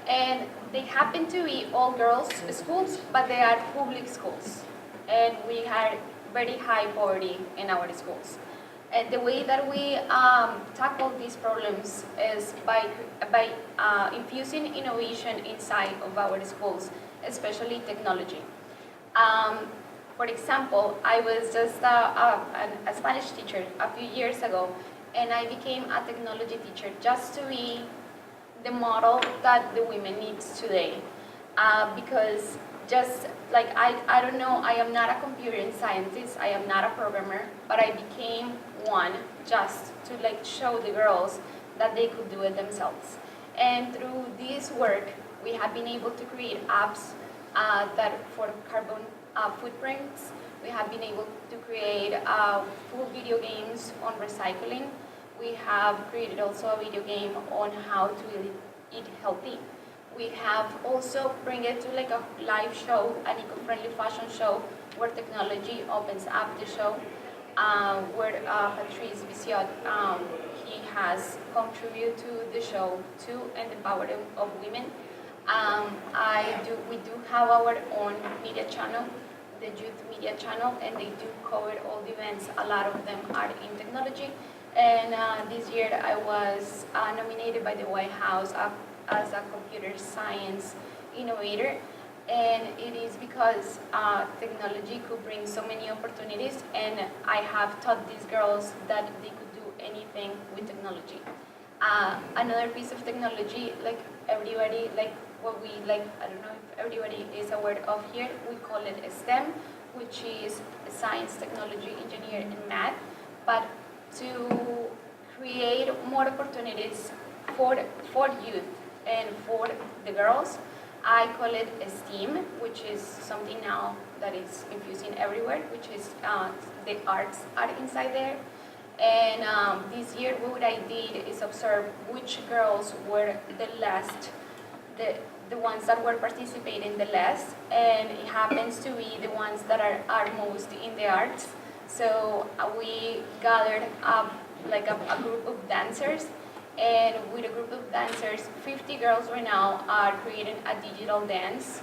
S9: and they happen to be all girls schools, but they are public schools, and we had very high poverty in our schools. And the way that we tackle these problems is by infusing innovation inside of our schools, especially technology. For example, I was just a Spanish teacher a few years ago, and I became a technology teacher just to be the model that the women need today. Because just like, I don't know, I am not a computer scientist, I am not a programmer, but I became one, just to like show the girls that they could do it themselves. And through this work, we have been able to create apps that for carbon footprints. We have been able to create full video games on recycling. We have created also a video game on how to eat healthy. We have also bring it to like a live show, an eco-friendly fashion show, where technology opens up the show, where Patrice Visiot, he has contributed to the show too, and the power of women. We do have our own media channel, the youth media channel, and they do cover all the events. A lot of them are in technology. And this year I was nominated by the White House as a computer science innovator. And it is because technology could bring so many opportunities, and I have taught these girls that they could do anything with technology. Another piece of technology, like everybody, like what we like, I don't know if everybody is aware of here, we call it STEM, which is science, technology, engineering, and math. But to create more opportunities for youth and for the girls, I call it STEAM, which is something now that is infusing everywhere, which is the arts are inside there. And this year what I did is observe which girls were the last, the ones that were participating the less, and it happens to be the ones that are most in the arts. So we gathered like a group of dancers, and with a group of dancers, 50 girls right now are creating a digital dance,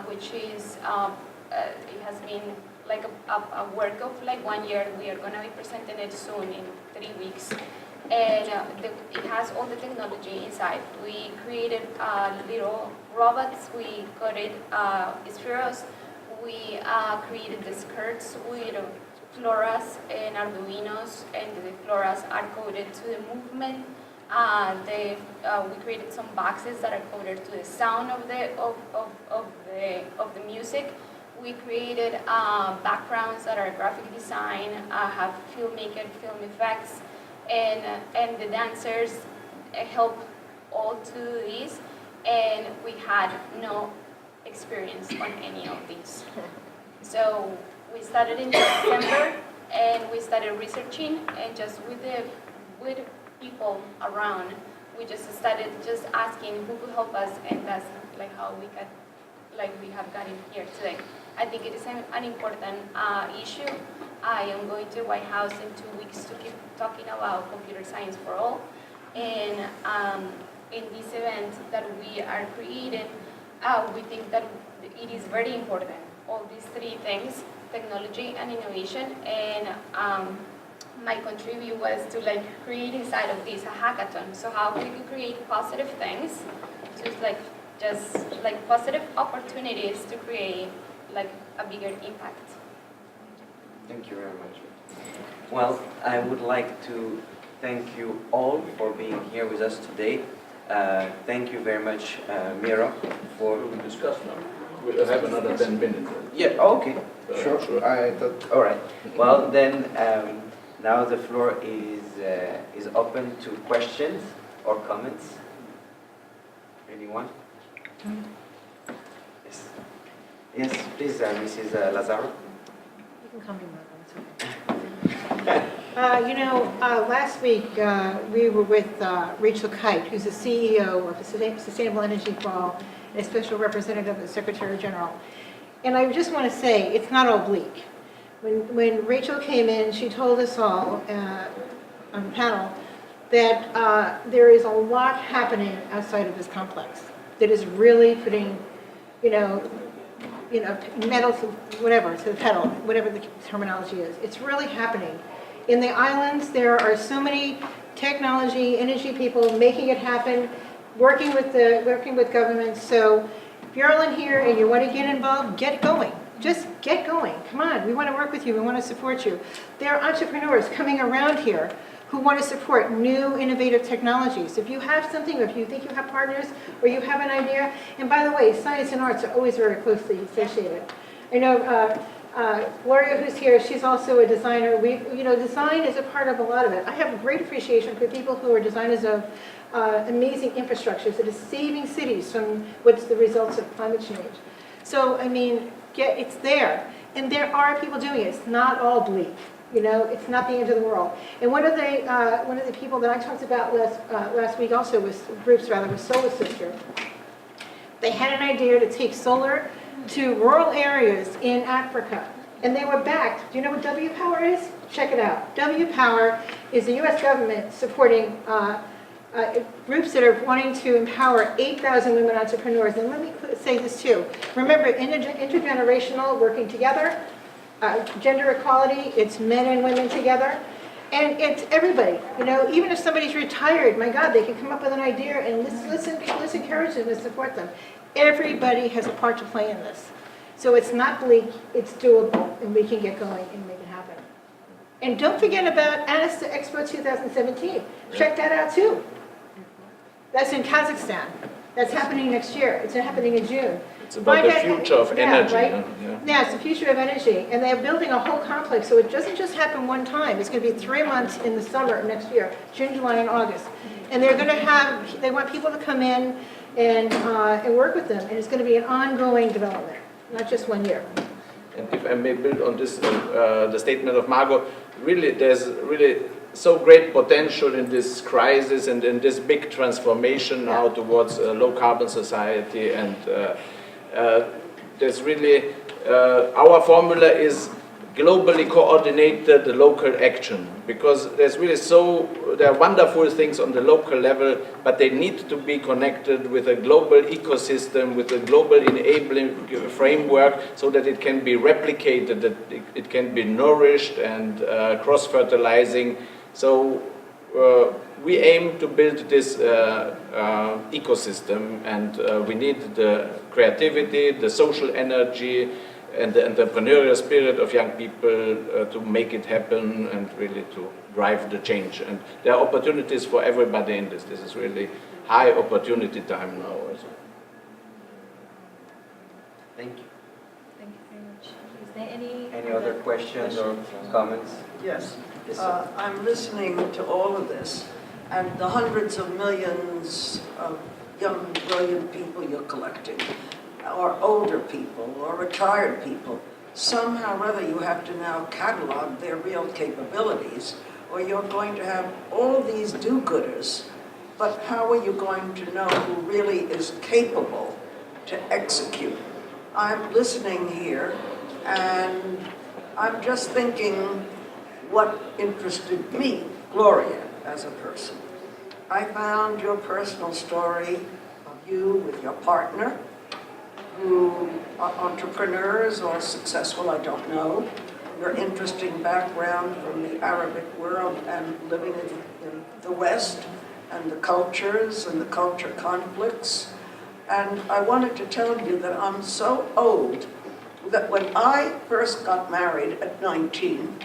S9: which is, it has been like a work of like 1 year. We are going to be presenting it soon in 3 weeks. And it has all the technology inside. We created little robots, we coded spheros, we created the skirts with floras and Arduinos, and the floras are coded to the movement. We created some boxes that are coded to the sound of the music. We created backgrounds that are graphic design, have filmmaker, film effects, and the dancers help all to this, and we had no experience on any of these. So we started in December, and we started researching, and just with people around, we just started just asking who could help us, and that's like how we got, like we have gotten here today. I think it is an important issue. I am going to the White House in 2 weeks to keep talking about computer science for all. And in this event that we are creating, we think that it is very important. All these three things, technology and innovation, and my contribute was to like create inside of this a hackathon. So how we can create positive things, just like positive opportunities to create like a bigger impact.
S2: Thank you very much. Well, I would like to thank you all for being here with us today. Thank you very much, Miro, for...
S3: We will discuss now. We'll have another 10 minutes.
S2: Yeah, okay, sure. I thought, all right. Well, then, now the floor is open to questions or comments. Anyone? Yes. Yes, please, Mrs. Lazaro.
S5: You can come to my last week we were with Rachel Kite, who's the CEO of Sustainable Energy for All, and a special representative of the Secretary General. And I just want to say, it's not all bleak. When Rachel came in, she told us all on the panel that there is a lot happening outside of this complex that is really putting, metal to whatever, to the pedal, whatever the terminology is. It's really happening. In the islands, there are so many technology, energy people making it happen, working with governments. So if you're all in here and you want to get involved, get going. Just get going. Come on, we want to work with you. We want to support you. There are entrepreneurs coming around here who want to support new innovative technologies. If you have something, if you think you have partners, or you have an idea, and by the way, science and arts are always very closely associated. I know Gloria, who's here, she's also a designer. Design is a part of a lot of it. I have a great appreciation for people who are designers of amazing infrastructures that is saving cities from what's the results of climate change. So, I mean, it's there. And there are people doing it. It's not all bleak. It's not the end of the world. And one of the people that I talked about last week also was Solar Sister. They had an idea to take solar to rural areas in Africa. And they were backed. Do you know what W Power is? Check it out. W Power is the U.S. government supporting groups that are wanting to empower 8,000 women entrepreneurs. And let me say this too. Remember, intergenerational, working together, gender equality, it's men and women together. And it's everybody, even if somebody's retired, my God, they can come up with an idea and let's encourage them and support them. Everybody has a part to play in this. So it's not bleak, it's doable, and we can get going and make it happen. And don't forget about Anasta Expo 2017. Check that out too. That's in Kazakhstan. That's happening next year. It's happening in June.
S3: It's about the future of energy.
S5: Right? Yeah, it's the future of energy. And they're building a whole complex, so it doesn't just happen one time. It's going to be 3 months in the summer of next year, June, July, and August. And they want people to come in and work with them. And it's going to be an ongoing development, not just 1 year.
S3: And if I may build on this, the statement of Margot, really, there's really so great potential in this crisis and in this big transformation now towards a low-carbon society. And there's really, our formula is globally coordinated local action, because there's really there are wonderful things on the local level, but they need to be connected with a global ecosystem, with a global enabling framework, so that it can be replicated, that it can be nourished and cross-fertilizing. So we aim to build this ecosystem, and we need the creativity, the social energy, and the entrepreneurial spirit of young people to make it happen and really to drive the change. And there are opportunities for everybody in this. This is really high opportunity time now also.
S2: Thank you.
S1: Thank you very much. Is there
S2: Any other questions or comments?
S10: Yes.
S2: Yes, sir.
S10: I'm listening to all of this, and the hundreds of millions of young, brilliant people you're collecting, or older people, or retired people. Somehow or other you have to now catalog their real capabilities, or you're going to have all these do-gooders. But how are you going to know who really is capable to execute? I'm listening here, and I'm just thinking what interested me, Gloria, as a person. I found your personal story of you with your partner, who are entrepreneurs or successful, I don't know. Your interesting background from the Arabic world and living in the West, and the cultures and the culture conflicts. And I wanted to tell you that I'm so old that when I first got married at 19,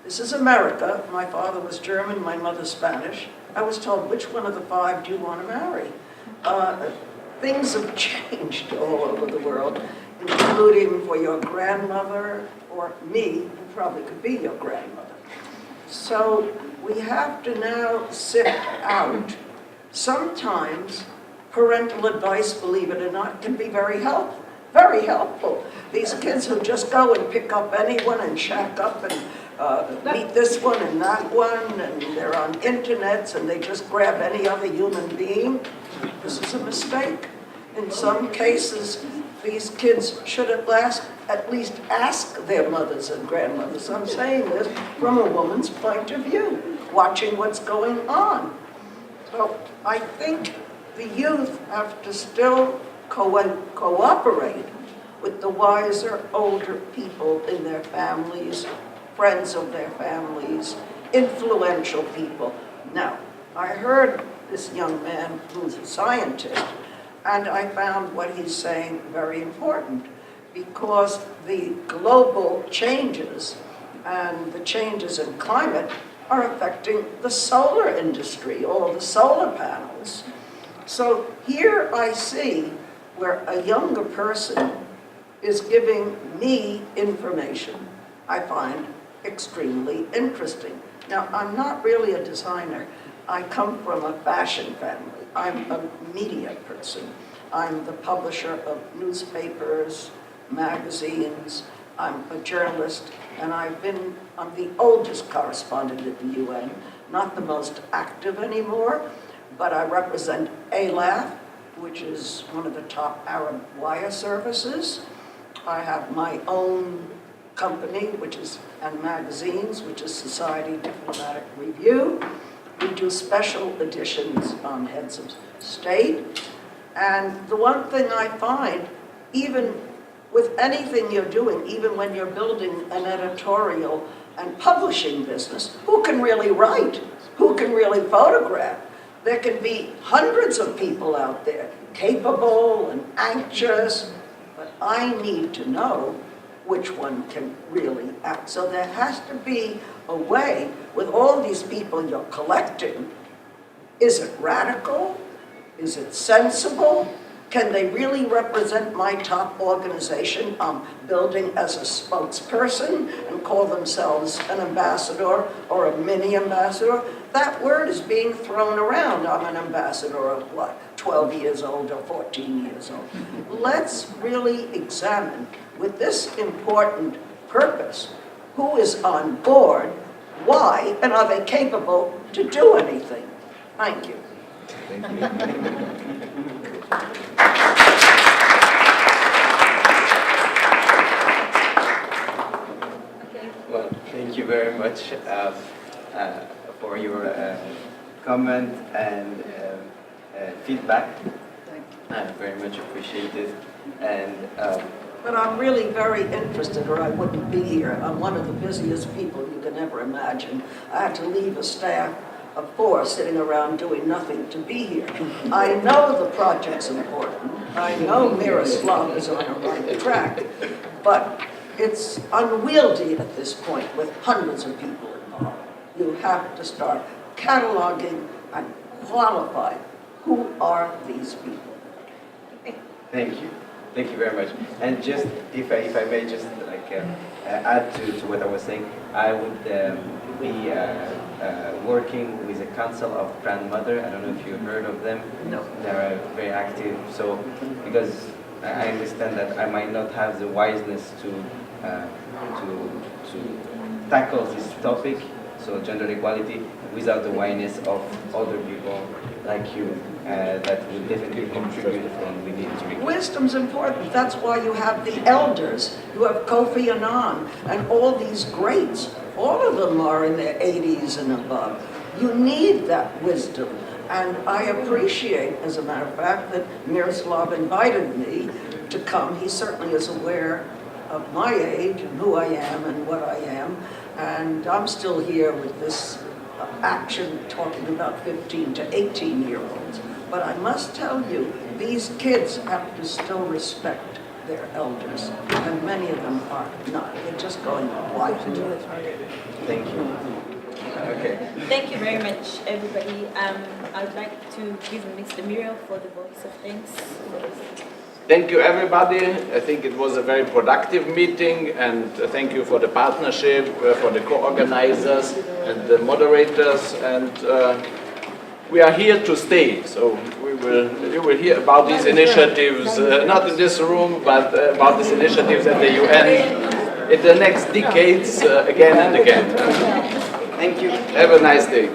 S10: this is America, my father was German, my mother Spanish, I was told, which one of the 5 do you want to marry? Things have changed all over the world, including for your grandmother or me, who probably could be your grandmother. So we have to now sift out. Sometimes parental advice, believe it or not, can be very helpful. Very helpful. These kids who just go and pick up anyone and shack up and meet this one and that one, and they're on internets and they just grab any other human being. This is a mistake. In some cases, these kids should at least ask their mothers and grandmothers. I'm saying this from a woman's point of view, watching what's going on. So I think the youth have to still cooperate with the wiser, older people in their families, friends of their families, influential people. Now, I heard this young man who's a scientist, and I found what he's saying very important, because the global changes and the changes in climate are affecting the solar industry, all the solar panels. So here I see where a younger person is giving me information I find extremely interesting. Now, I'm not really a designer. I come from a fashion family. I'm a media person. I'm the publisher of newspapers, magazines. I'm a journalist, and I'm the oldest correspondent at the UN, not the most active anymore, but I represent ALAF, which is one of the top Arab wire services. I have my own company, and magazines, which is Society Diplomatic Review. We do special editions on heads of state. And the one thing I find, even with anything you're doing, even when you're building an editorial and publishing business, who can really write? Who can really photograph? There can be hundreds of people out there, capable and anxious, but I need to know which one can really act. So there has to be a way, with all these people you're collecting, is it radical? Is it sensible? Can they really represent my top organization I'm building as a spokesperson and call themselves an ambassador or a mini ambassador? That word is being thrown around. I'm an ambassador of what, 12 years old or 14 years old. Let's really examine, with this important purpose, who is on board, why, and are they capable to do anything? Thank you.
S3: Thank you.
S2: Well, thank you very much for your comment and feedback. Very much appreciated. And
S10: but I'm really very interested, or I wouldn't be here. I'm one of the busiest people you can ever imagine. I had to leave a staff of 4 sitting around doing nothing to be here. I know the project's important. I know Miroslav is on a right track, but it's unwieldy at this point with hundreds of people involved. You have to start cataloging and qualifying who are these people.
S2: thank you. Thank you very much. And just, if I may just add to what I was saying, I would be working with a council of grandmother. I don't know if you heard of them.
S10: No.
S2: They're very active. So, because I understand that I might not have the wiseness to tackle this topic, so gender equality, without the wiseness of other people like you that will definitely contribute, and we need to.
S10: Wisdom's important. That's why you have the elders. You have Kofi Annan and all these greats. All of them are in their 80s and above. You need that wisdom. And I appreciate, as a matter of fact, that Miroslav invited me to come. He certainly is aware of my age and who I am and what I am. And I'm still here with this action talking about 15 to 18-year-olds. But I must tell you, these kids have to still respect their elders, and many of them are not. They're just going wild.
S2: Thank you. Okay.
S1: Thank you very much, everybody. I would like to give Mr. Muriel for the voice of thanks.
S3: Thank you, everybody. I think it was a very productive meeting, and thank you for the partnership, for the co-organizers and the moderators. And we are here to stay, so you will hear about these initiatives, not in this room, but about these initiatives at the UN in the next decades, again and again.
S2: Thank you.
S3: Have a nice day.